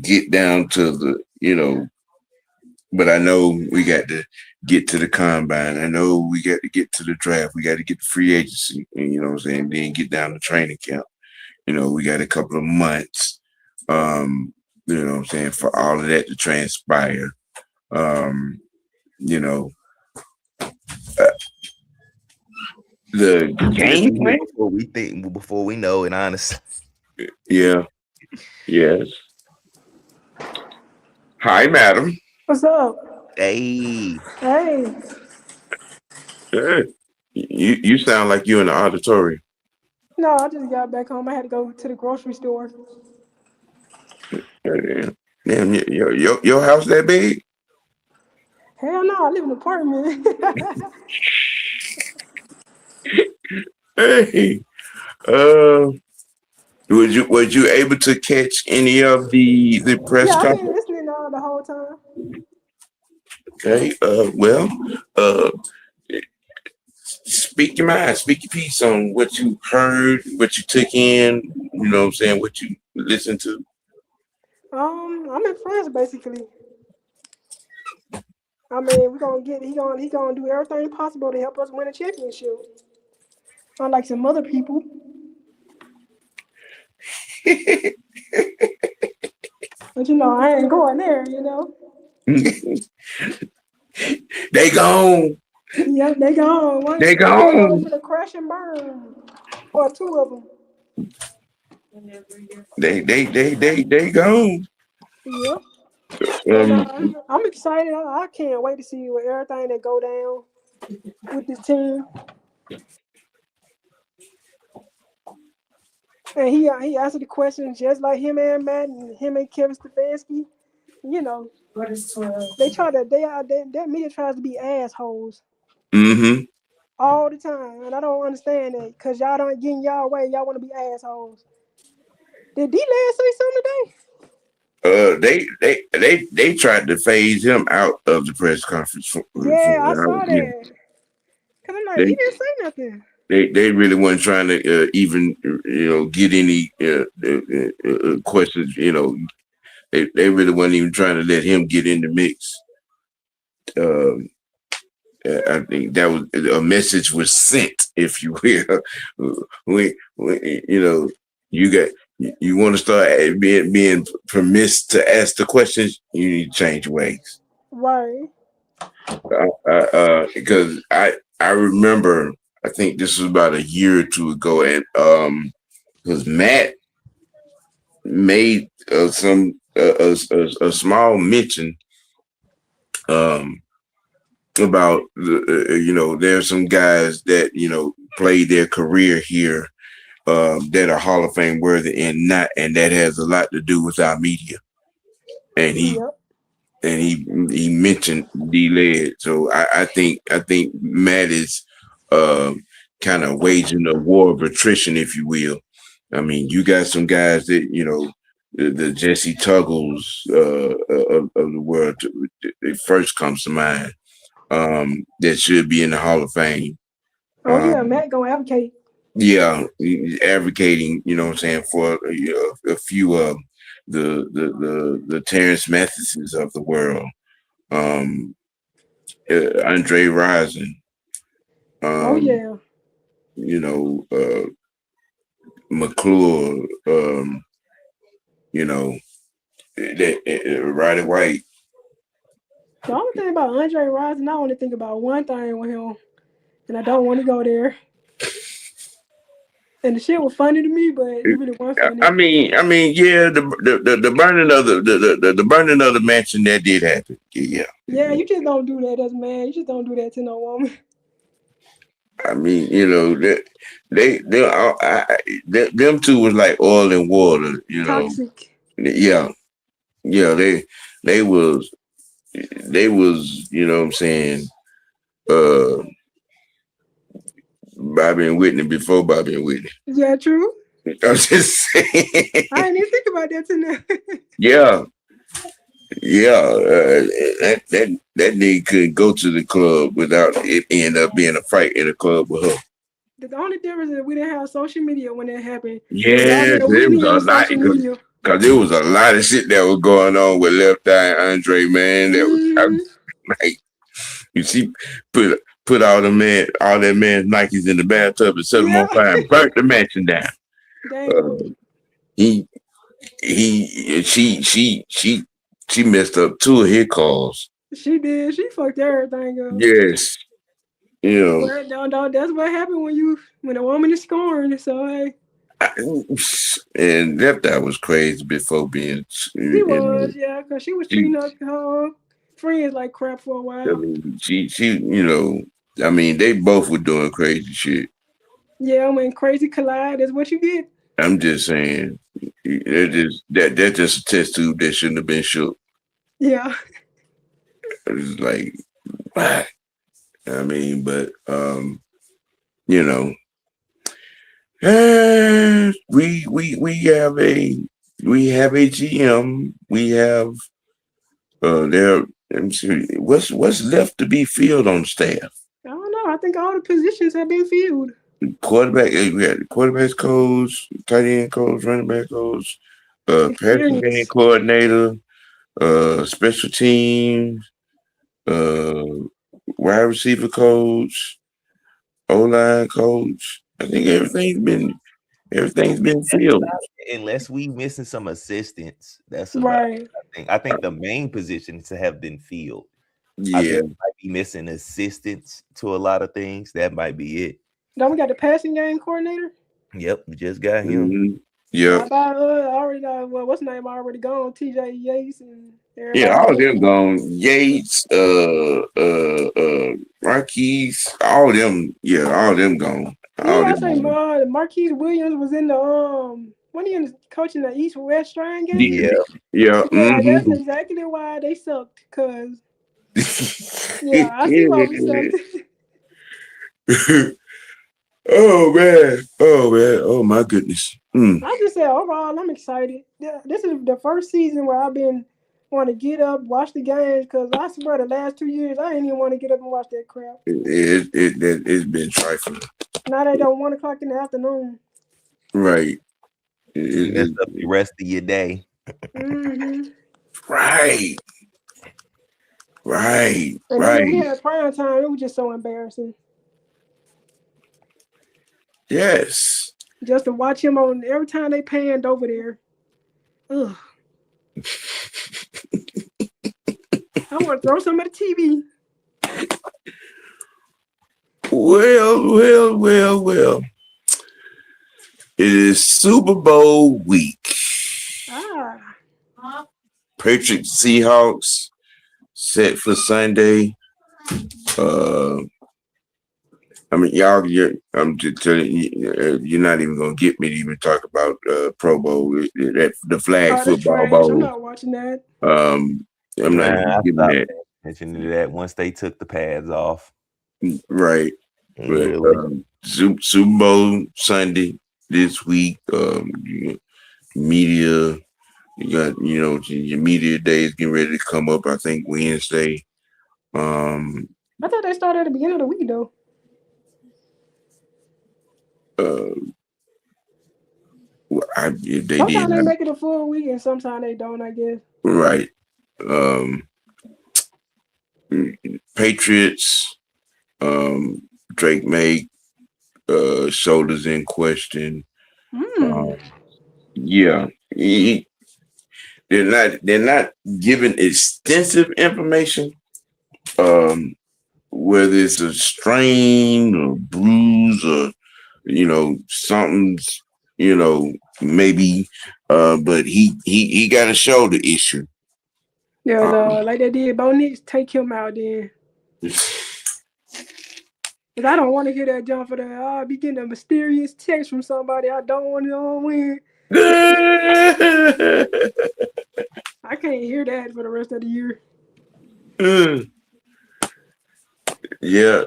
get down to the, but I know we got to get to the combine. I know we got to get to the draft. We got to get the free agency, and what I'm saying, then get down to training camp. We got a couple of months, what I'm saying, for all of that to transpire. The game plan before we know it, honestly. Yeah. Yes. Hi, madam. What's up? Hey. Hey. Hey. You sound like you're in the auditorium. No, I just got back home. I had to go to the grocery store. Damn, your house that big? Hell no, I live in an apartment. Hey. Was you able to catch any of the press Yeah, I've conference? been listening the whole time. Okay. Speak your mind, speak your piece on what you heard, what you took in, you know what I'm saying, what you listened to. I'm in France basically. I mean, he gonna do everything possible to help us win a championship. Unlike some other people. But I ain't going there. They gone. Yep, they gone. One They of them gone. gonna crash and burn, or two of them. They gone. Yep. But Um, I'm excited. I can't wait to see what everything that go down with this team. And he answered the questions just like him and Matt and him and Kevin Stefanski. You know, they try to that media tries to be assholes mm-hmm. all the time, and I don't understand that because y'all don't get in y'all way. Y'all want to be assholes. Did D-Lad say something today? They tried to phase him out of the press conference. Yeah, I saw that. Cause I'm like, he They didn't say nothing. they really weren't trying to even get any questions. They really weren't even trying to let him get in the mix. I think that was a message was sent, if you will. You got you want to start being permitted to ask the questions. You need to change ways. Right. Because I remember, I think this was about a year or two ago, and because Matt made some a small mention about there's some guys that played their career here that are Hall of Fame worthy and that has a lot to do with our media, and Yep. he mentioned D-Led. So I think Matt is kind of waging a war of attrition, if you will. I mean, you got some guys that the Jesse Tuggles of the world it first comes to mind that should be in the Hall of Fame. Oh yeah, Matt gonna advocate. Yeah, advocating, what I'm saying, for a few of the Terrence Mathesons of the world, Andre Rison, Oh yeah. McClure, Roddy White. The only thing about Andre Rison, I only think about one thing with him, and I don't want to go there. And the shit was funny to me, but it really wasn't funny. I mean, yeah, the burning of the burning of the mansion that did happen. Yeah. Yeah, you just don't do that as a man. You just don't do that to no woman. I mean, them two was like oil and water. Toxic. Yeah, they was, what I'm saying, Bobby and Whitney before Bobby and Whitney. Yeah, true. I'm just saying. I didn't even think about that till now. Yeah. That nigga couldn't go to the club without it end up being a fight in a club with her. The only difference is we didn't have social media when that happened. Yeah, there was a lot because there was a lot of shit that was going on with Left Eye Andre, man. That was like, you see, put all that man's Nikes in the bathtub and set them on fire and burnt the mansion down. She messed up two of his calls. She did. She fucked everything up. Yes. That's what happened when a woman is scorned. So hey. And that was crazy before being. She was, yeah, because she was treating her friends like crap for a while. I mean, she, I mean, they both were doing crazy shit. Yeah, when crazy collide, that's what you get. I'm just saying, that's just a test tube that shouldn't have been shook. Yeah. It's like, what? I mean, but we have a GM. We have there. What's left to be filled on staff? I don't know. I think all the positions have been filled. Quarterback, we had the quarterback coach, tight end coach, running back coach, passing game coordinator, special teams, wide receiver coach, O-line coach. I think everything's been Everything's been filled. Unless we missing some assistants, that's about Right. it. I think the main positions have been filled. I Yeah. think we might be missing assistants to a lot of things. That might be it. Then we got the passing game coordinator. Yep, we just got him. Mm-hmm. Yeah. I thought already well, what's his name already gone? TJ Yates and everybody Yeah, all else. them gone. Yates, Marquise, all them. Yeah, all them gone. All Yeah, I them say gone. Marquise Williams was in the when he was coaching the East West Shrine game. Yeah. Yeah. Yeah, that's Mm-hmm. exactly why they sucked. Cause yeah, I see why we sucked. Oh man. Oh man. Oh my goodness. I just said overall, I'm excited. Yeah, this is the first season where I've been want to get up, watch the games. Cause I swear the last 2 years I didn't even want to get up and watch that crap. It's been trifling. Now they don't 1 o'clock in the afternoon. Right. You messed up the rest of your day. Mm-hmm. Right. Right. And then when we Right. had prime time, it was just so embarrassing. Yes. Just to watch him on every time they panned over there. Ugh. I want to throw some at the TV. Well. It is Super Bowl week. Patriots Seahawks set for Sunday. I mean, I'm just telling you, you're not even gonna get me to even talk about Pro Bowl, the flag football trash. bowl. I'm not watching that. I'm not even giving that. Mentioned to that once they took the pads off. Right. But Really? Super Bowl Sunday this week. Media, you got your media day is getting ready to come up. I think Wednesday. I thought they started at the beginning of the week though. Sometimes they make it a full week and sometimes they don't, I guess. Right. Patriots, Drake May, shoulders in question. Yeah. They're not giving extensive information. Whether it's a strain or bruise or something's maybe but he got a shoulder issue. Yeah, like they did Bo Nix, take him out then. Cause I don't want to hear that jump for that. I'll be getting a mysterious text from somebody I don't want to win. I can't hear that for the rest of the year. Yeah.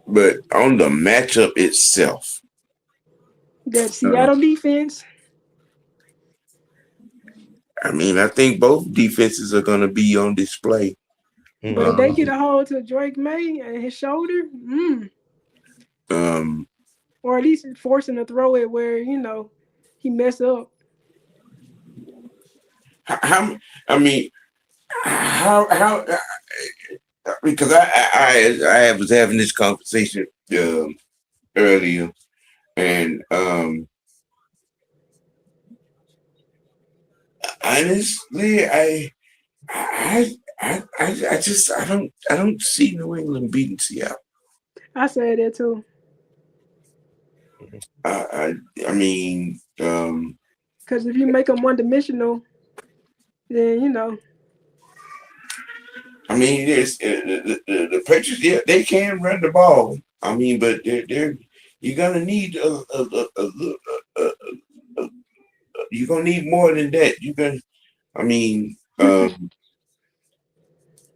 But on the matchup itself, that Seattle defense. I mean, I think both defenses are going to be on display. But if they get a hold to Drake May and his shoulder, or at least forcing to throw it where he messed up. How because I was having this conversation earlier, and honestly, I don't see New England beating Seattle. I said that too. I mean, because if you make them one-dimensional, then I mean, the Patriots, yeah, they can run the ball. I mean, but you're gonna need you're gonna need more than that.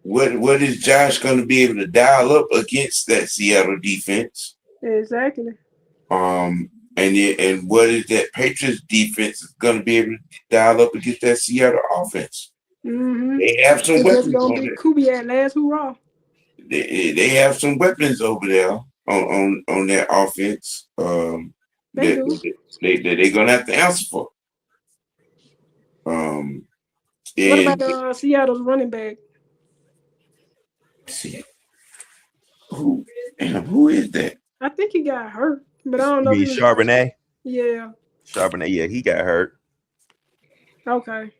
What is Josh gonna be able to dial up against that Seattle defense? Exactly. And what is that Patriots defense is gonna be able to dial up against that Seattle offense? Mm-hmm. They have some weapons. Gonna be Kubiak last hoorah. They have some weapons over there on that offense. They're gonna have to answer for. What about Seattle's running back? See, who is that? I think he got hurt, but I don't You know if mean he was. Charbonnet? Yeah. Charbonnet, yeah, he got hurt. Okay.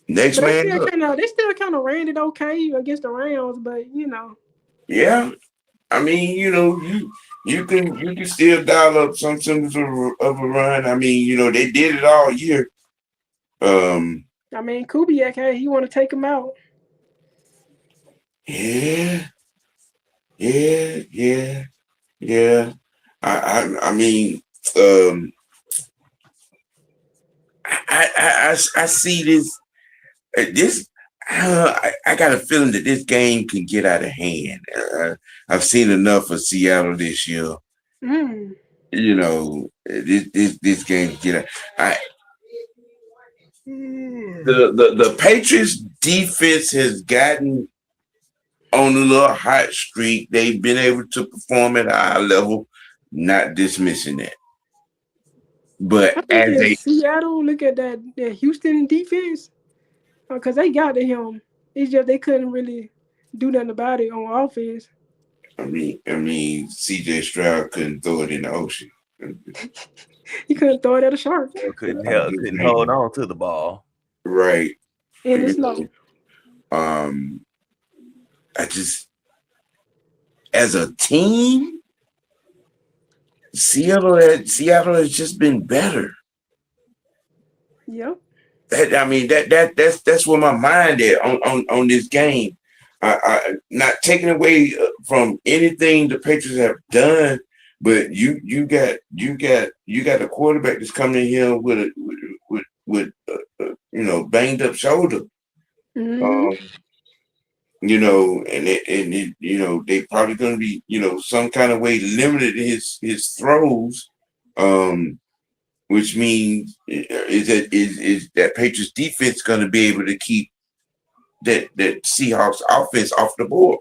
Next But man up. they still kind of ran it okay against the Rams, but Yeah. I mean, you can still dial up some semblance of a run. I mean, they did it all year. I mean, Kubiak, hey, he want to take him out. Yeah. I mean, I see this. I got a feeling that this game can get out of hand. I've seen enough of Seattle this year. Mm. This game can get out. The Patriots defense has gotten on a little hot streak. They've been able to perform at a high level, not dismissing that. But I think in Seattle, look at that Houston defense, because they got to him. It's just they couldn't really do nothing about it on offense. I mean, CJ Stroud couldn't throw it in the ocean. He couldn't throw it at a shark. Couldn't hold on to the ball. Right. And it's slow. I just, as a team, Seattle has just been better. Yep. That's where my mind is on this game. I not taking away from anything the Patriots have done, but you got a quarterback that's coming in here with banged up shoulder. Mm-hmm. They probably going to be some kind of way limited his throws, which means is that Patriots defense going to be able to keep that Seahawks offense off the board.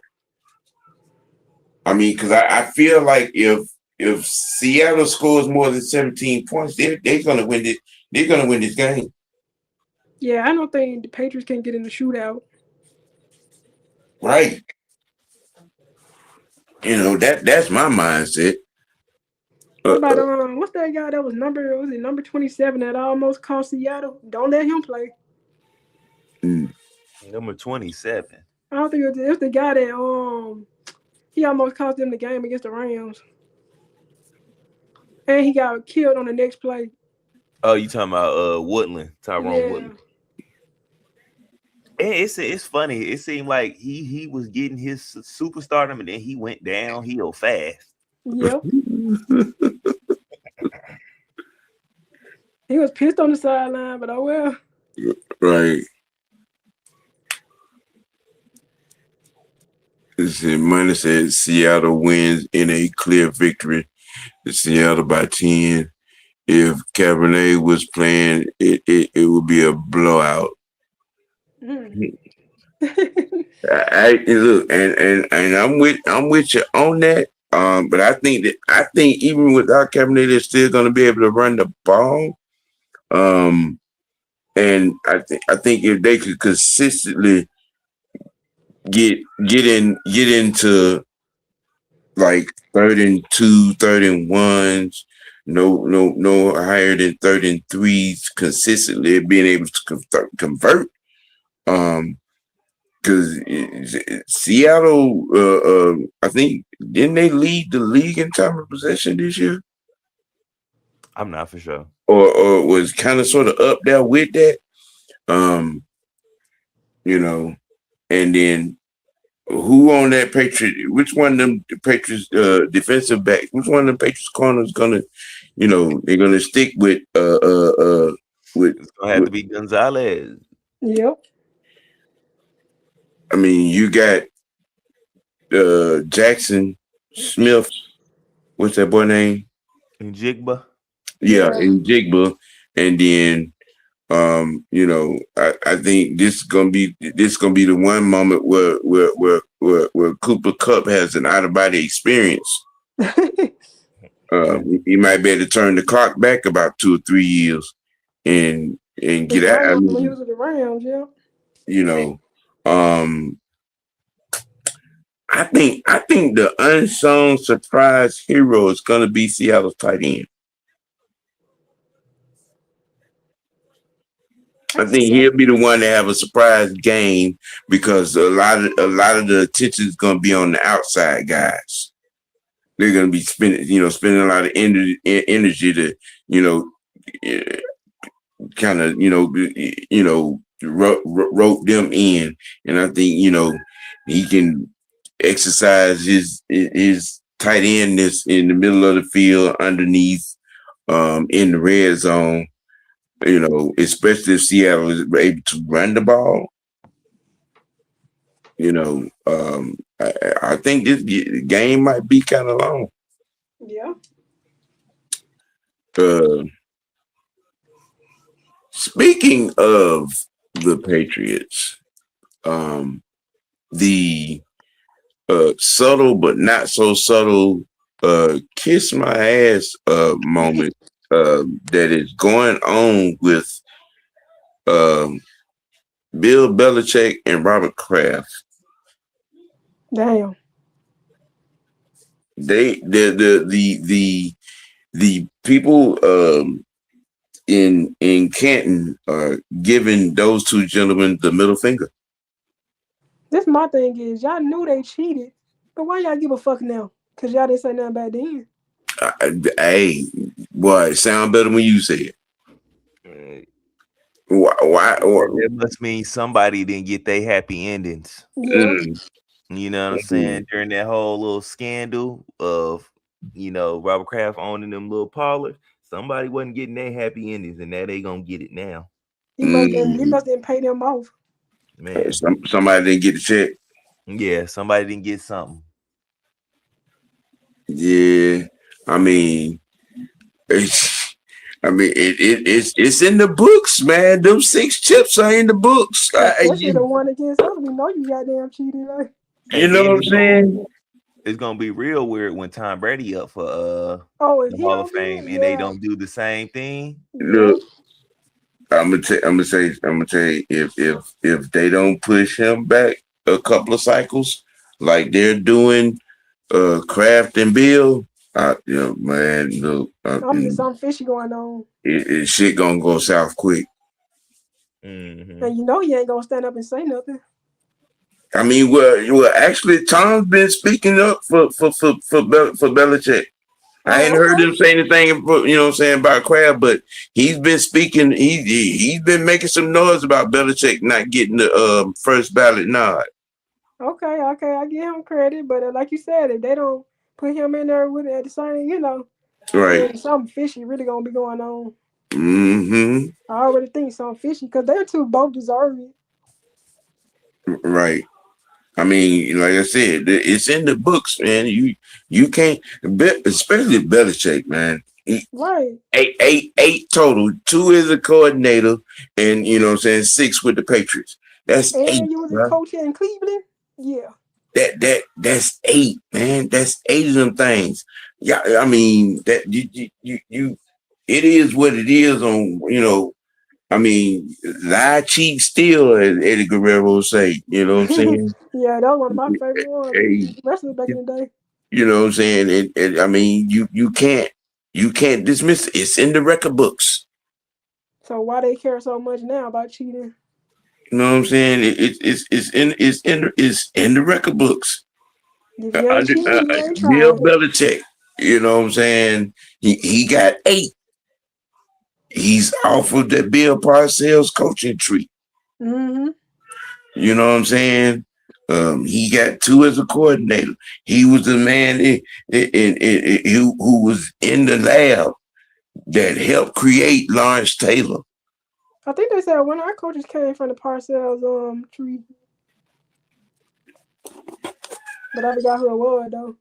I mean, because I feel like if Seattle scores more than 17 points, they're going to win it. They're going to win this game. Yeah, I don't think the Patriots can get in the shootout. Right. That's my mindset. What about what's that guy that was number 27 that almost cost Seattle? Don't let him play. Number 27. I don't think it was the guy that he almost cost them the game against the Rams. And he got killed on the next play. Oh, you talking about Woodland, Tyrone Woodland. And it's funny. It seemed like he was getting his superstardom and then he went downhill fast. Yep. He was pissed on the sideline, but oh well. Right. Money says Seattle wins in a clear victory. Seattle by 10. If Cabernet was playing, it would be a blowout. I look, and I'm with you on that. But I think even without Cabernet, they're still going to be able to run the ball. And I think if they could consistently get into like 3rd and 2, 3rd and 1s, no higher than 3rd and 3s consistently, being able to convert. Because Seattle, I think, didn't they lead the league in time of possession this year? I'm not for sure. Or was kind of sort of up there with that. And then who on that Patriot? Which one of them Patriots defensive backs? Which one of them Patriots corners gonna, they're gonna stick with? It's gonna have to be Gonzalez. Yep. I mean, you got Jackson Smith. What's that boy name? Njigba. Yeah, Njigba. And then I think this is gonna be the one moment where Cooper Kupp has an out of body experience. He might be able to turn the clock back about 2 or 3 years and get out. When he was with the Rams, yeah. I think the unsung surprise hero is going to be Seattle's tight end. I think he'll be the one to have a surprise game because a lot of the attention is going to be on the outside guys. They're going to be spending a lot of energy to, kind of, rope them in. And I think, he can exercise his tight endness in the middle of the field, underneath, in the red zone. Especially if Seattle is able to run the ball. I think this game might be kind of long. Yeah. Speaking of the Patriots, the subtle but not so subtle kiss my ass moment that is going on with Bill Belichick and Robert Kraft. Damn. The people in Canton are giving those two gentlemen the middle finger. This my thing is, y'all knew they cheated, but why y'all give a fuck now? Because y'all didn't say nothing back then. Hey, boy, it sound better when you say it. Why? That must mean somebody didn't get their happy endings. Yeah. You know what I'm saying? During that whole little scandal of, Robert Kraft owning them little parlors, somebody wasn't getting their happy endings, and now they gonna get it now. He must didn't pay them off. Man, somebody didn't get the check. Yeah, somebody didn't get something. Yeah, I mean, it's in the books, man. Them 6 chips are in the books. Especially the one against us. We know you goddamn cheated. Like. You know what I'm saying? It's gonna be real weird when Tom Brady up for the Hall of Fame and they don't do the same thing. Look, I'm gonna tell you, if they don't push him back a couple of cycles like they're doing Kraft and Bill, man, look, something fishy going on. Shit gonna go south quick. Mm-hmm. And you ain't gonna stand up and say nothing. I mean, well, actually, Tom's been speaking up for Belichick. I ain't heard him say anything, about Kraft, but he's been speaking. He's been making some noise about Belichick not getting the first ballot nod. Okay, I give him credit, but like you said, if they don't put him in there with it at the same, right, something fishy really gonna be going on. Mm-hmm. I already think something fishy because they're both deserve it. Right. I mean, like I said, it's in the books, man. You can't, especially Belichick, man. Right. Eight total. 2 as a coordinator, and 6 with the Patriots. That's and 8. And you was a coach in Cleveland. Yeah. That's 8, man. That's 8 of them things. Yeah, I mean that you it is what it is on. I mean, lie, cheat, steal, as Eddie Guerrero would say. You know what I'm saying? Yeah, that was one of my favorite ones. Wrestlers back in the day. You know what I'm saying? And I mean, you can't dismiss it. It's in the record books. So why they care so much now about cheating? You know what I'm saying? It's in the record books. If you ain't cheating, you ain't trying. Bill Belichick. You know what I'm saying? He got 8. He's off of the Bill Parcells coaching tree. Mm-hmm. You know what I'm saying? He got 2 as a coordinator. He was the man who was in the lab that helped create Lawrence Taylor. I think they said one of our coaches came from the Parcells tree. But I forgot who it was though.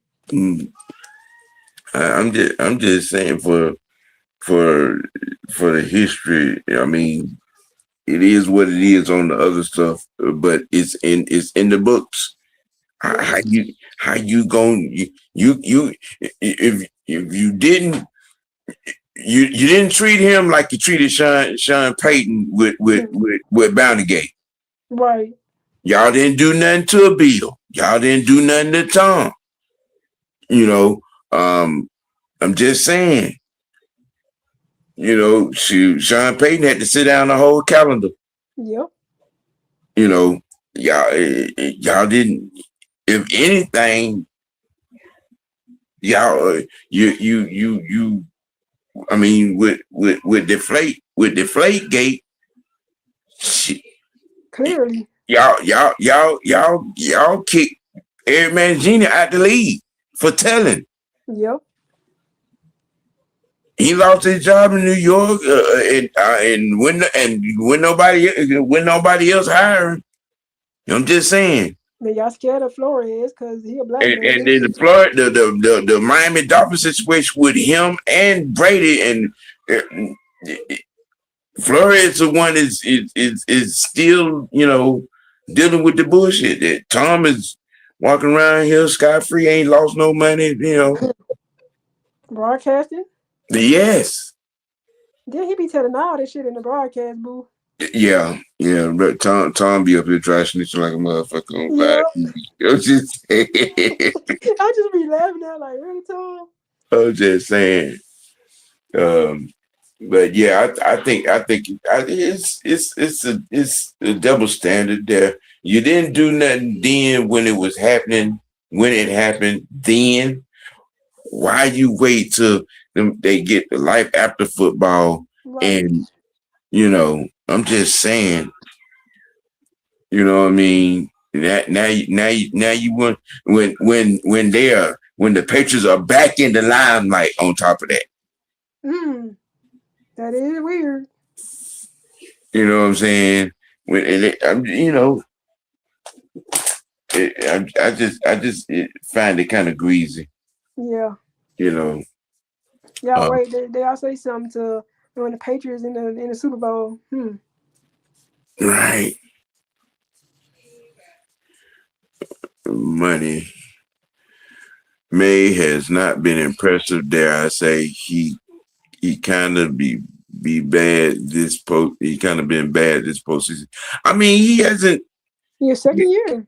I'm just saying for the history. I mean, it is what it is on the other stuff, but it's in the books. How you going? You if you didn't. You didn't treat him like you treated Sean Payton with Bountygate. Right. Y'all didn't do nothing to a Bill. Y'all didn't do nothing to Tom. You know, I'm just saying. You know, Sean Payton had to sit down the whole calendar. Yep. You know, y'all didn't. If anything, y'all you. I mean, with Deflate Gate, Clearly. y'all kicked Eric Mangini out the league for telling. Yep. He lost his job in New York, and when nobody else hired. I'm just saying. They got scared of Flores because he a black And man. then the Miami Dolphins situation with him and Brady and Flores, the one is still, you know, dealing with the bullshit that Tom is walking around here scot free, ain't lost no money, you know. Broadcasting? Yes. Then he be telling all this shit in the broadcast booth. Yeah. But Tom be up here dry snitching like a motherfucker on Yeah. I'm just I just be laughing at like, really, Tom? I'm just saying. But yeah, I think it's a double standard there. You didn't do nothing then when it was happening. When it happened, then why you wait till they get the life after football? Right. And you know, I'm just saying. You know what I mean? Now you want when the Patriots are back in the limelight on top of that. That is weird. You know what I'm saying? I just find it kind of greasy. Yeah. You know. Yeah, wait. They all say something to when the Patriots in the Super Bowl. Right. Money. May has not been impressive. Dare I say he kind of be bad this post. He kind of been bad this postseason. I mean, he hasn't. Your second year.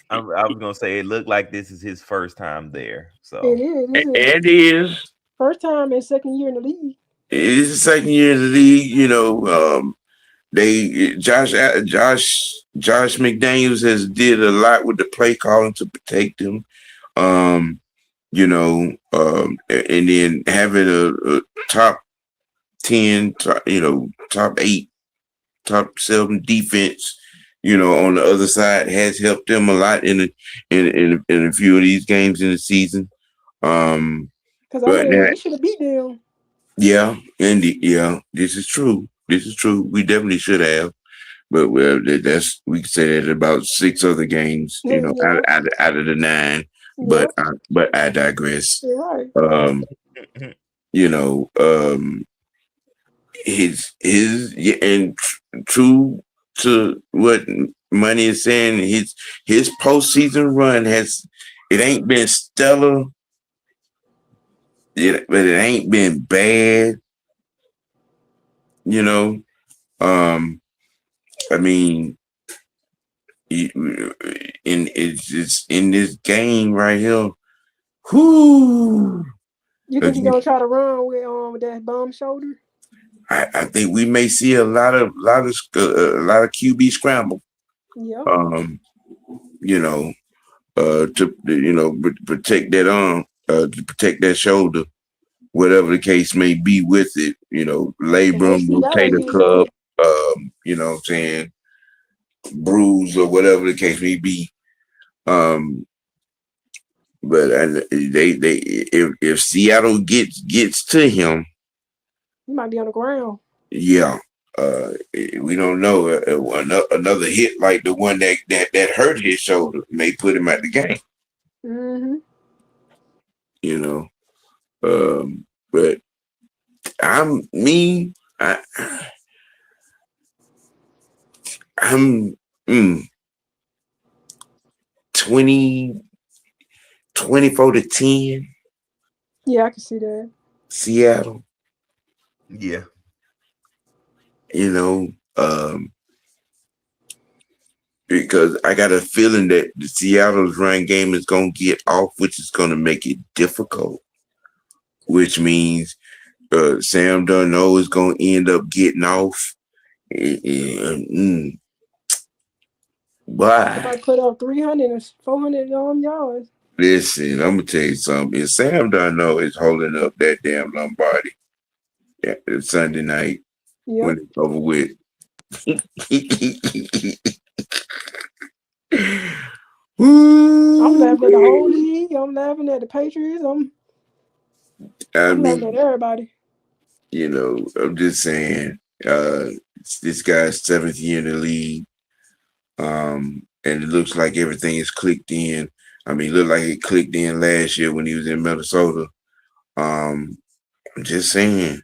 I was gonna say it looked like this is his first time there. So It is. It is. First time and second year in the league. It is the second year in the league. You know, Josh McDaniels has did a lot with the play calling to protect him. You know, and then having a top 10, top 8, top 7 defense, you know, on the other side has helped them a lot in a few of these games in the season. Because we should have beat them. Yeah, this is true. We definitely should have. But that's we can say that about 6 other games, you know, out of the 9. But I digress. You're right. You know, and true to what Money is saying, his postseason run it ain't been stellar, but it ain't been bad. You know, I mean, it's in this game right here. Whoo! You think he's gonna try to run with that bum shoulder? I think we may see a lot of QB scramble. Yeah. You know, to protect that arm, to protect that shoulder, whatever the case may be with it. You know, labrum, rotator cuff. You know what I'm saying, bruise or whatever the case may be. But if Seattle gets to him, he might be on the ground. Yeah, we don't know. Another hit like the one that hurt his shoulder may put him at the game. Mm-hmm. You know, but I'm 24-10. Yeah, I can see that. Seattle. Yeah. You know, because I got a feeling that the Seattle's run game is going to get off, which is going to make it difficult, which means Sam Darnold is going to end up getting off. Why? I put up 300 and 400 yards. Listen, I'm going to tell you something. If Sam Darnold is holding up that damn Lombardi Sunday night when it's over with, I'm laughing at the whole league. I'm laughing at the Patriots. I'm laughing at everybody. You know, I'm just saying, this guy's 7th year in the league. And it looks like everything is clicked in. I mean, it looked like it clicked in last year when he was in Minnesota. I'm just saying.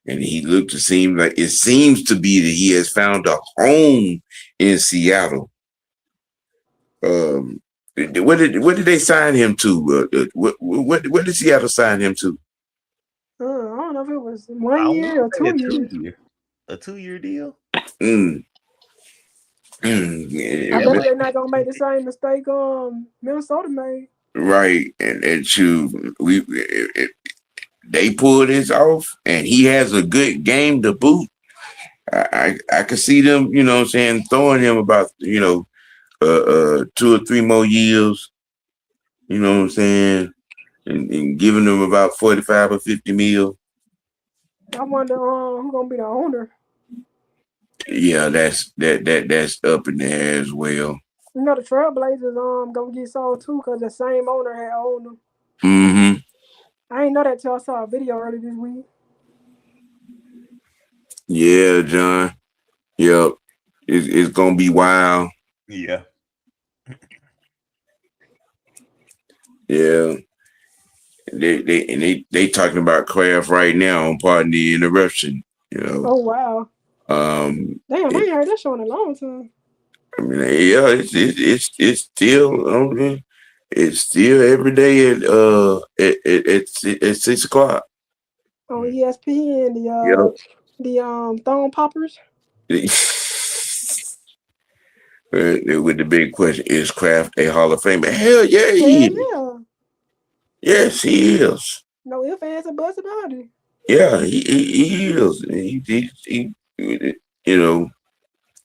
And it seems to be that he has found a home in Seattle. What did they sign him to? What did Seattle sign him to? I don't know if it was 1 year or 2 years. A 2-year deal? I bet they're not gonna make the same mistake Minnesota made. Right, and they pulled this off, and he has a good game to boot. I could see them, you know what I'm saying, throwing him about, 2 or 3 more years, you know what I'm saying, and giving them about 45 or 50 mil. I wonder who's gonna be the owner. Yeah, that's up in there as well. You know, the Trailblazers gonna get sold too because the same owner had owned them. Mm-hmm. I ain't know that till I saw a video earlier this week. Yeah, John. Yep. It's gonna be wild. Yeah. Yeah. They talking about Kraft right now on Pardon the Interruption, you know. Oh wow. Damn, I ain't heard that show in a long time. I mean, yeah, it's still every day at 6 o'clock. On ESPN, the Thong Poppers. With the big question, is Kraft a Hall of Famer? Hell yeah, he is. Yeah. Yes, he is. No ifs, ands, or buts about it. Yeah, he is. He you know,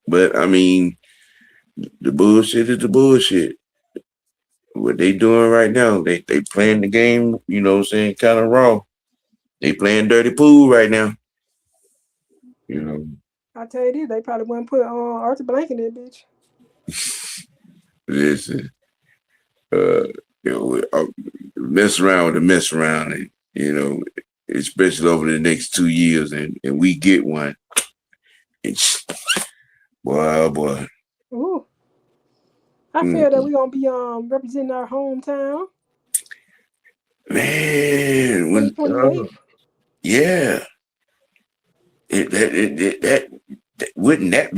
but I mean, the bullshit is the bullshit. What they doing right now, they playing the game, you know what I'm saying, kind of raw. They playing dirty pool right now. You know. I tell you this, they probably wouldn't put Arthur Blank in that bitch. Listen, mess around with the mess around, and you know, especially over the next 2 years, and we get one. Boy. Ooh. I feel that we're gonna be representing our hometown. Man, yeah. Wouldn't that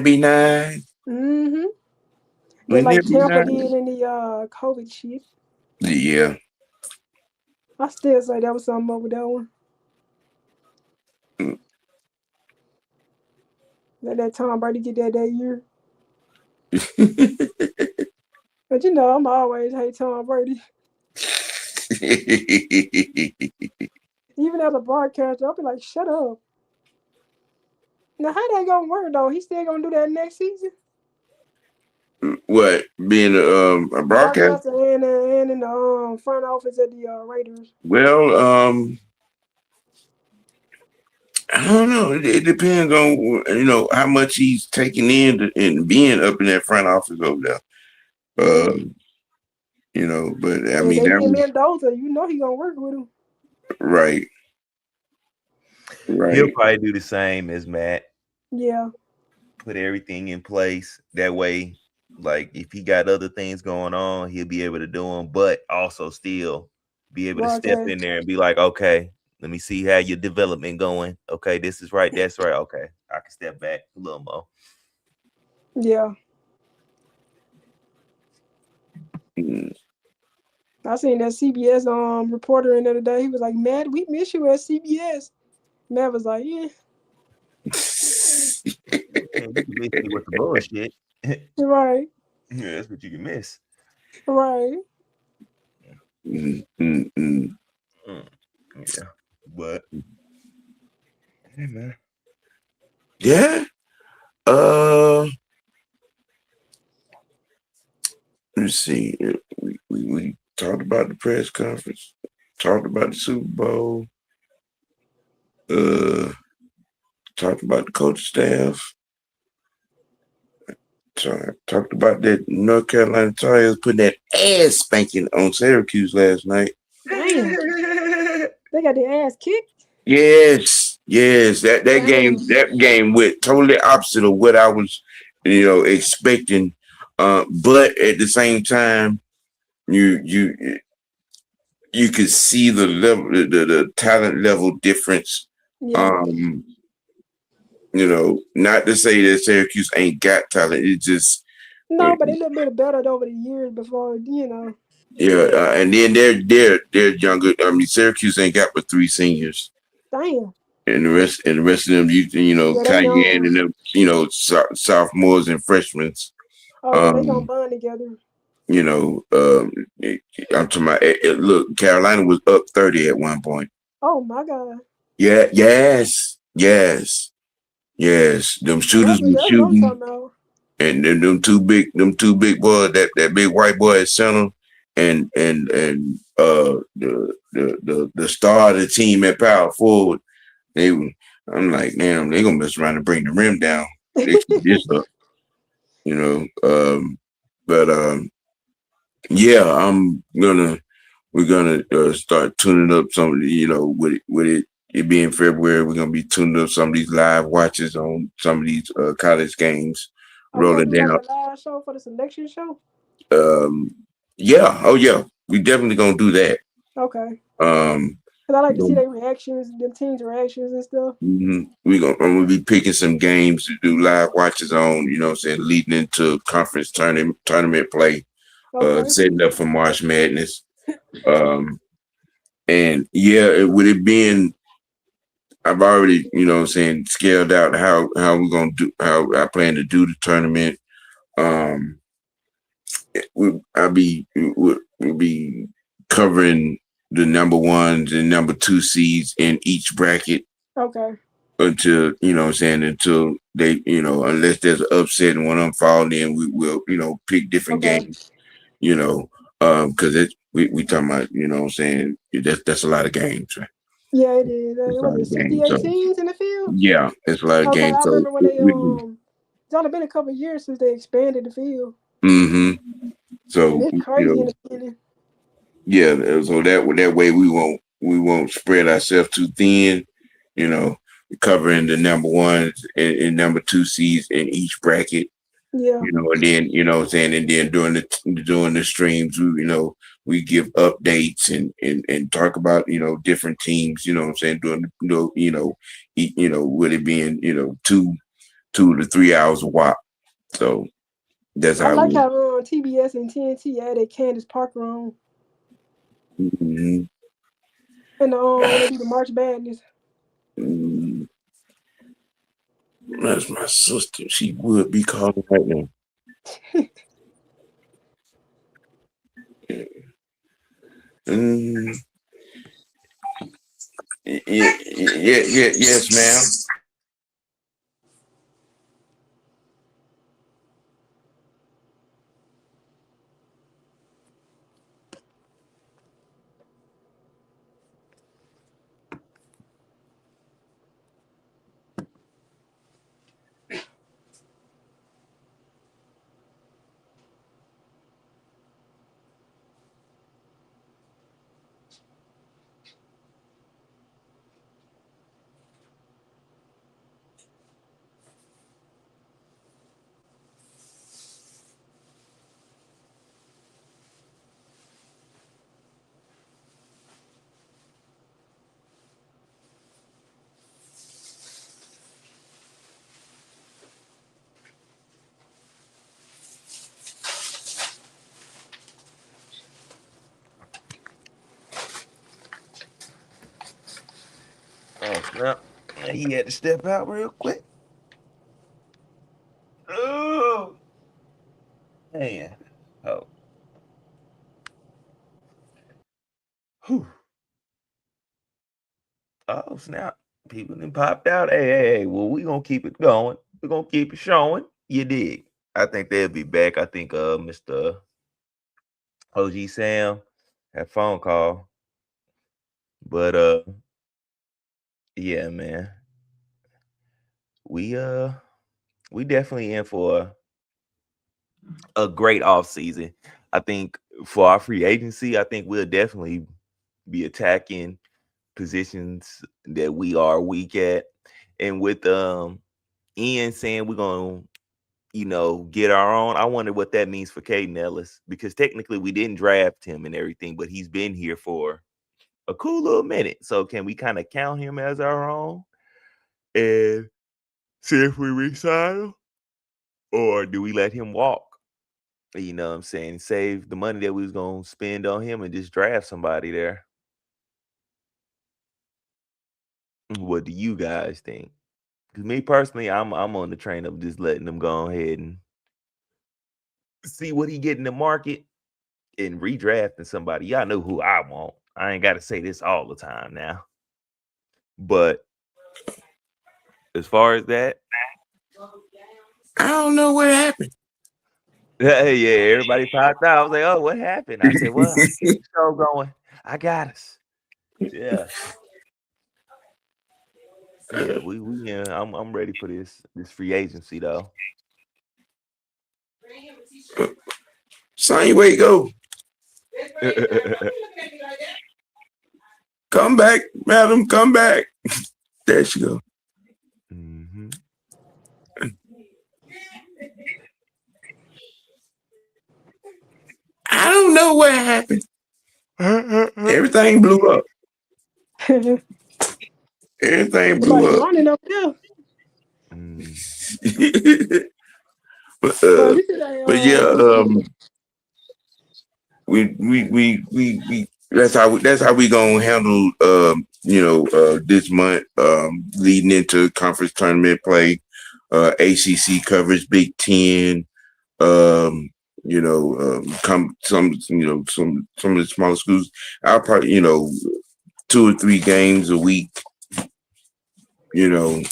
be nice? Mm-hmm. Just like Tampa did in the COVID shit. Yeah. I still say that was something over that one. Let that Tom Brady get that year. But you know, I'm always hate Tom Brady. Even as a broadcaster, I'll be like, shut up. Now, how that gonna work though? He still gonna do that next season? What, being a broadcaster and in the front office at the Raiders? Well, I don't know. It depends on how much he's taking in and being up in that front office over there. But I mean, they get Mendoza. You know he gonna work with him. Right. He'll probably do the same as Matt. Yeah. Put everything in place. That way, like if he got other things going on, he'll be able to do them, but also still be able to step in there and be like, okay, let me see how your development going. Okay, this is right, that's right. Okay, I can step back a little more. Yeah. I seen that CBS reporter in the other day. He was like, Matt, we miss you at CBS. Matt was like, yeah. You can miss me with the bullshit. Right. Yeah, that's what you can miss. Right. Yeah, but hey, man. Yeah. Let's see. We talked about the press conference. Talked about the Super Bowl. Talked about the coach staff. Talked about that North Carolina Tigers putting that ass spanking on Syracuse last night. Damn. They got their ass kicked. Yes. That Damn. game went totally opposite of what I was, expecting. But at the same time, you could see the level, the talent level difference. Yeah. Not to say that Syracuse ain't got talent. It just No, but they look a bit better over the years before, yeah, and then they're younger. I mean, Syracuse ain't got but 3 seniors, Damn. and the rest of them, Yeah, they Cunningham young. and them, sophomores and freshmen. Oh yeah, they gonna bond together. I'm talking about. Look, Carolina was up 30 at one point. Oh my God. Yeah, yes. Them shooters were That's what I'm shooting, talking about. and then them two big boys, that big white boy at center, and the star of the team at power forward. I'm like, damn, they gonna mess around and bring the rim down. They keep this up, but yeah, we're gonna start tuning up some, with it being February, we're gonna be tuning up some of these live watches on some of these college games Are you gonna rolling do like down. a live show for the selection show? Yeah, oh yeah, we definitely gonna do that. Okay. Um, Cause I like to see um, their reactions, them teams' reactions and stuff. I'm gonna be picking some games to do live watches on, leading into conference tournament play, Okay. setting up for March Madness. And yeah, with it being, I've already, scaled out how we're gonna do, how I plan to do the tournament. We'll be covering the number 1s and number 2 seeds in each bracket Okay. until, until they, unless there's an upset and one of them fall in, we will, pick different games, because we talking about, that's a lot of games, right? Yeah, it is. It's a Was lot it of games. 68 So teams in the field? yeah, it's a lot of Okay, games. I So remember when it's only been a couple of years since they expanded the field. So And it's crazy in the beginning. yeah, so that way we won't spread ourselves too thin, covering the number 1s and number 2 seeds in each bracket. Yeah. And then, and then during the streams, we give updates and talk about, different teams, during with it being, 2 to 3 hours a while. So that's I how like we. how TBS and TNT added Candace Parker on Mm-hmm. and when they do the March Madness. That's my sister. She would be calling right now. Mm, yes, ma'am. Oh snap! He had to step out real quick. Oh. Whew. Oh, snap. People then popped out. Hey. Well, we gonna keep it going. We're gonna keep it showing. You dig? I think they'll be back. I think Mr. OG Sam had phone call. But yeah, man. We definitely in for a great off season. I think for our free agency, I think we'll definitely be attacking positions that we are weak at. And with Ian saying we're gonna, get our own, I wonder what that means for Caden Ellis, because technically we didn't draft him and everything, but he's been here for a cool little minute. So can we kind of count him as our own and see if we resign him? Or do we let him walk? You know what I'm saying? Save the money that we was gonna spend on him and just draft somebody there. What do you guys think? Because me personally, I'm on the train of just letting them go ahead and see what he get in the market and redrafting somebody. Y'all know who I want. I ain't got to say this all the time now. But as far as that, I don't know what happened. yeah, everybody popped out. I was like, oh, what happened? I said, well, I keep the show going. I got us. Yeah. Yeah, I'm ready for this free agency though. Son, where you go? Come back, madam. Come back. There she go. Mm-hmm. I don't know what happened. Everything blew up. Everything blew up. Running up there. But yeah, we that's how we gonna handle this month leading into conference tournament play, ACC coverage, Big Ten, some of the smaller schools. I'll probably 2 or 3 games a week. Going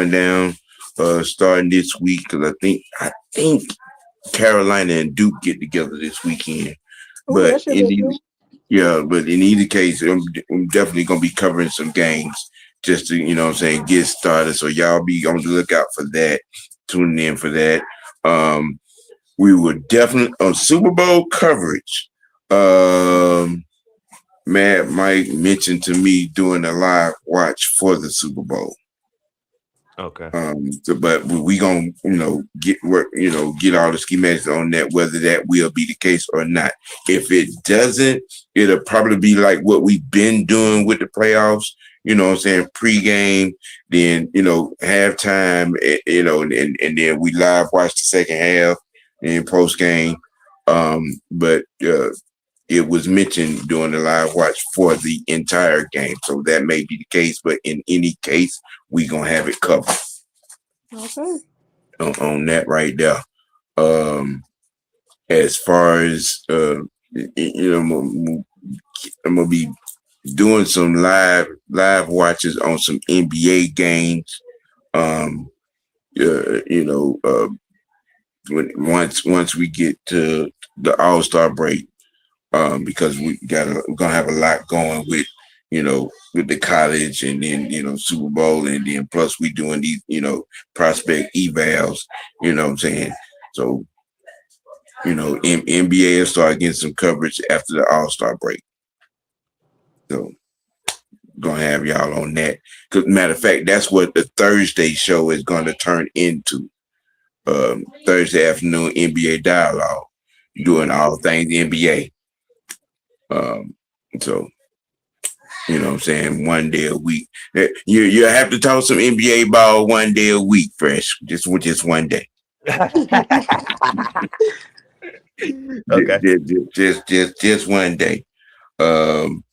down. Starting this week, because I think Carolina and Duke get together this weekend. But in either case, I'm definitely gonna be covering some games just to get started. So y'all be on the lookout for that. Tuning in for that. We were definitely on Super Bowl coverage. Matt Mike mentioned to me doing a live watch for the Super Bowl. Okay. But we gonna get all the schematics on that, whether that will be the case or not. If it doesn't, it'll probably be like what we've been doing with the playoffs. Pregame, then halftime, and then we live watch the second half and postgame. But it was mentioned during the live watch for the entire game, so that may be the case. But in any case, we gonna have it covered. Okay. On that right there. As far as I'm gonna be doing some live watches on some NBA games. Once we get to the All-Star break. Because we're gonna have a lot going with the college, and then Super Bowl, and then plus we doing these prospect evals. You know what I'm saying? So NBA will start getting some coverage after the All-Star break. So gonna have y'all on that. Cause matter of fact, that's what the Thursday show is gonna turn into. Thursday afternoon NBA dialogue, doing all things NBA. So you know what I'm saying, one day a week. You have to talk some NBA ball one day a week, Fresh. Just one day. Okay. Just one day. Then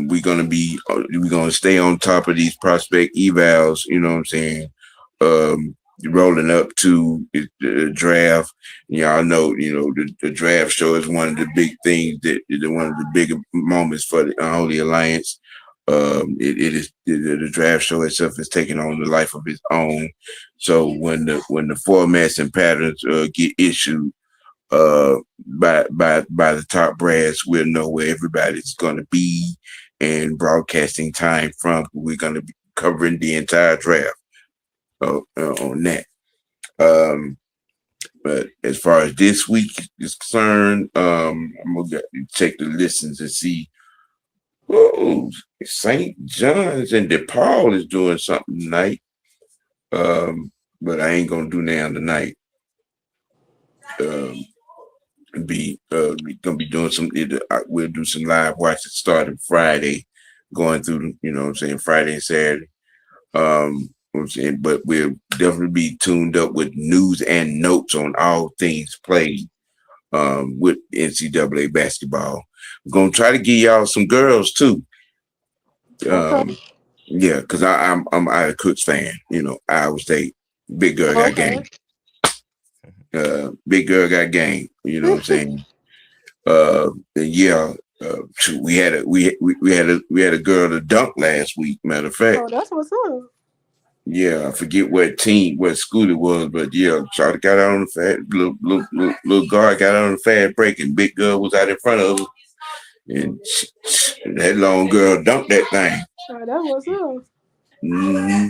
we're gonna stay on top of these prospect evals. You know what I'm saying. rolling up to the draft. Y'all know, the draft show is one of the big things one of the bigger moments for the Unholy Alliance. It is the draft show itself is taking on the life of its own. So when the formats and patterns get issued by the top brass, we'll know where everybody's going to be and broadcasting time from. We're going to be covering the entire draft on that. But as far as this week is concerned, I'm gonna check the listens and see. Oh, St. John's and DePaul is doing something tonight. But I ain't gonna do now tonight. Be gonna be doing some. We'll do some live watches starting Friday, going through. Friday and Saturday. But we'll definitely be tuned up with news and notes on all things played with NCAA basketball. We're gonna try to give y'all some girls too. Yeah, because I'm Ida Cooks fan. Iowa State, big girl got game. Big girl got game. You know what I'm saying? We had a girl to dunk last week. Matter of fact. Oh, that's what's up. Yeah, I forget what school it was, but yeah, Charlie got out on the fast, little guard got out on the fast break, and big girl was out in front of her, and that long girl dunked that thing. Oh, that was up. Mm-hmm.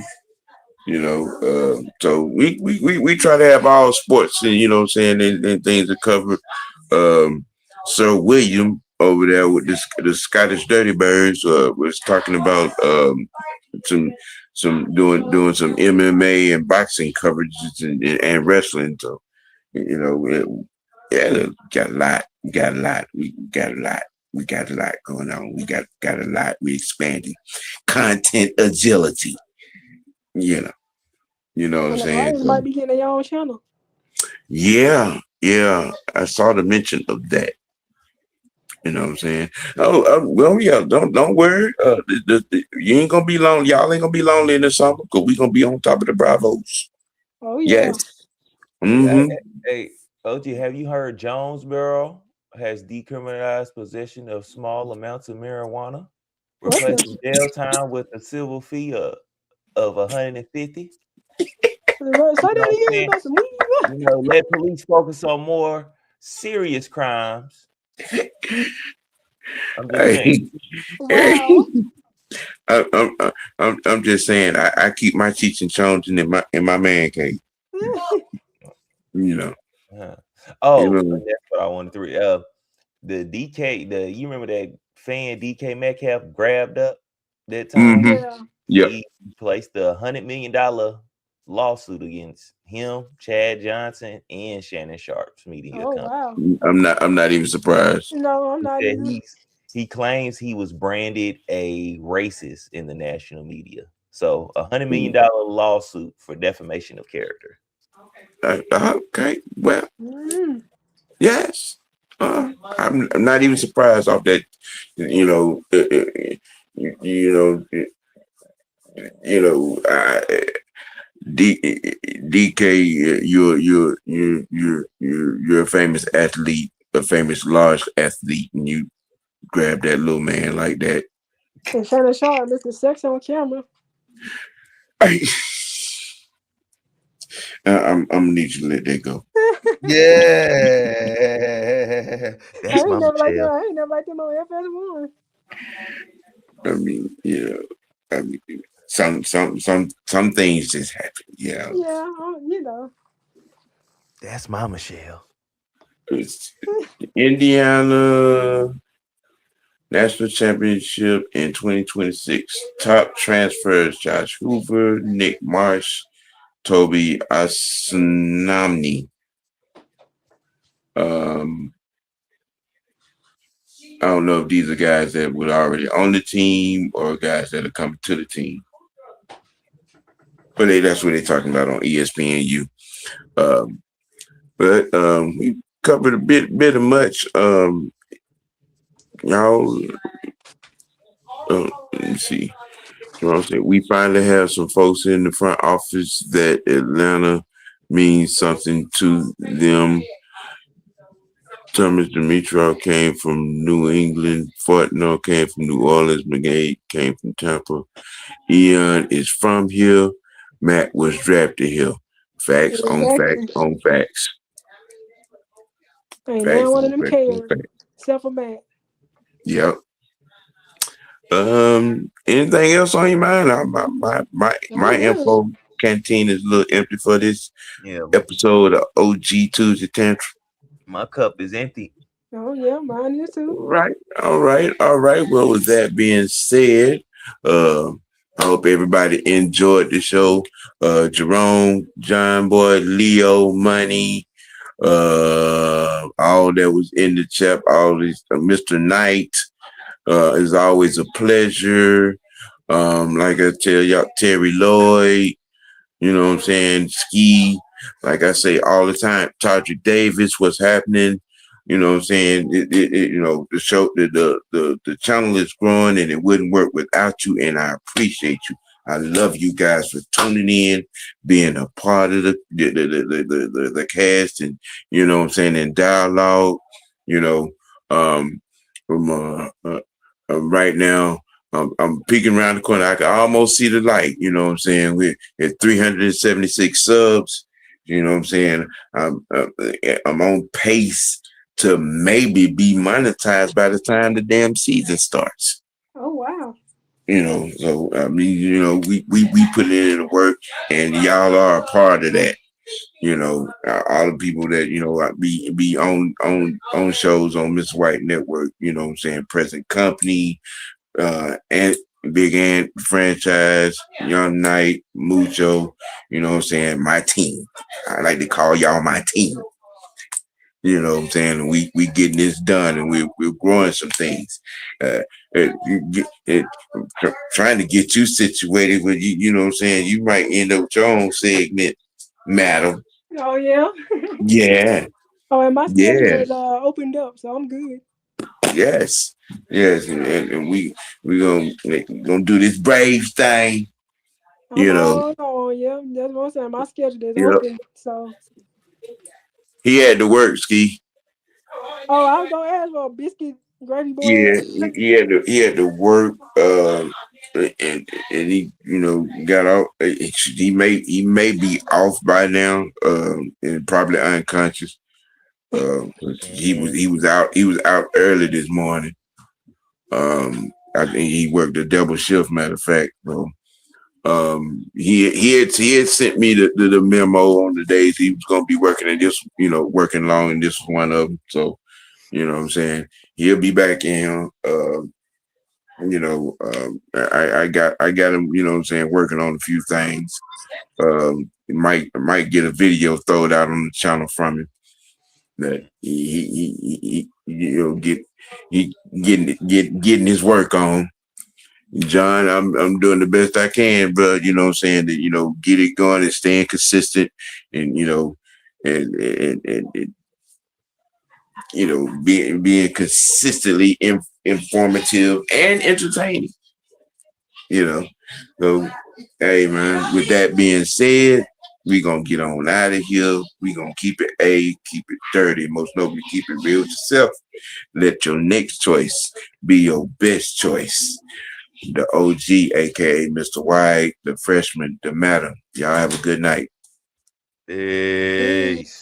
So we try to have all sports and and things to cover. Sir William over there with the Scottish Dirty Birds was talking about doing some MMA and boxing coverages and wrestling. So we got a lot. We got a lot going on. We got a lot. We expanding content agility. You know what I'm saying? Might be getting their own channel. Yeah. I saw the mention of that. You know what I'm saying? Well, yeah. Don't worry. You ain't gonna be lonely. Y'all ain't gonna be lonely in the summer because we gonna be on top of the Bravos. Oh yeah. Yes. Mm-hmm. Hey, OG, have you heard Jonesboro has decriminalized possession of small amounts of marijuana, replacing jail time with a civil fee of $150? Let police focus on more serious crimes. I'm just saying. Wow. I'm just saying. I keep my Cheech and Chong's in my man cave. Oh, that's what I wanted to read. You remember that fan DK Metcalf grabbed up that time? Mm-hmm. Yeah. He placed a $100 million lawsuit against him, Chad Johnson, and Shannon Sharp's media company. Wow. I'm not even surprised. No, I'm not either. He claims he was branded a racist in the national media. So $100 million lawsuit for defamation of character. Okay. Well, yes. I'm not even surprised off that. DK, you're a famous athlete, a famous large athlete, and you grab that little man like that. And Shannon Sharp, Mr. Sex on camera. I'm gonna need you to let that go. Yeah, that's my Michelle. I ain't never liked them on FS1. I mean, some things just happen. Yeah. Yeah, That's my Michelle. It's Indiana National Championship in 2026. Top transfers: Josh Hoover, Nick Marsh, Toby Asunamni. I don't know if these are guys that were already on the team or guys that are coming to the team. But that's what they're talking about on ESPNU. But we covered a bit of much. Y'all, let me see. You know what I'm saying? We finally have some folks in the front office that Atlanta means something to them. Thomas Dimitrov came from New England. Fortnell came from New Orleans. McGay came from Tampa. Ian is from here. Matt was drafted here. Facts on facts on facts. Ain't Facts now one of on them facts on cares, facts. except for Matt. Yep. Anything else on your mind? My info canteen is a little empty for this episode of OG Tuesday Tantrum. My cup is empty. Oh yeah, mine is too. All right. Well, with that being said, I hope everybody enjoyed the show. Jerome, John Boy, Leo, Money, all that was in the chat, all these, Mr. Knight. It's always a pleasure. Like I tell y'all, Terry Lloyd, you know what I'm saying? Ski, like I say all the time, Todrick Davis, what's happening? You know what I'm saying? You know, the show, the channel is growing and it wouldn't work without you. And I appreciate you. I love you guys for tuning in, being a part of the cast, and you know what I'm saying, in dialogue. You know, from right now, I'm peeking around the corner. I can almost see the light. You know what I'm saying? We're at 376 subs. You know what I'm saying? I'm on pace to maybe be monetized by the time the damn season starts. Oh wow. You know, so I mean, you know, we put in the work, and y'all are a part of that. You know, all the people that, you know, be on shows on Miss White Network. You know what I'm saying? Present Company, and Big Ant Franchise, Young Knight, Mucho. You know what I'm saying? My team. I like to call y'all my team. You know what I'm saying? And we getting this done, and we're growing some things. Trying to get you situated with you know what I'm saying? You might end up with your own segment, madam. Oh yeah. Yeah. Oh, and my schedule is opened up, so I'm good. Yes, and we gonna do this Braves thing. You know. Oh yeah, that's what I'm saying. My schedule is open, so. He had to work, Ski. Oh, I was gonna ask for a biscuit gravy boy. Yeah, he had to work, and he, you know, got out. He may be off by now, and probably unconscious. He was out early this morning. I think he worked a double shift. Matter of fact, bro. He had sent me the memo on the days he was gonna be working, and this, you know, working long, and this was one of them. So, you know what I'm saying, he'll be back in. You know, I got him, you know what I'm saying, working on a few things. Might get a video thrown out on the channel from him that he you know, getting his work on. John, I'm doing the best I can, bro. You know what I'm saying, that, you know, get it going and staying consistent, and you know, and you know, being consistently informative and entertaining. You know, so hey man, with that being said, we gonna get on out of here. We gonna keep it keep it dirty, most notably keep it real with yourself. Let your next choice be your best choice. The OG, aka Mr. White, the freshman, the madam. Y'all have a good night. Peace.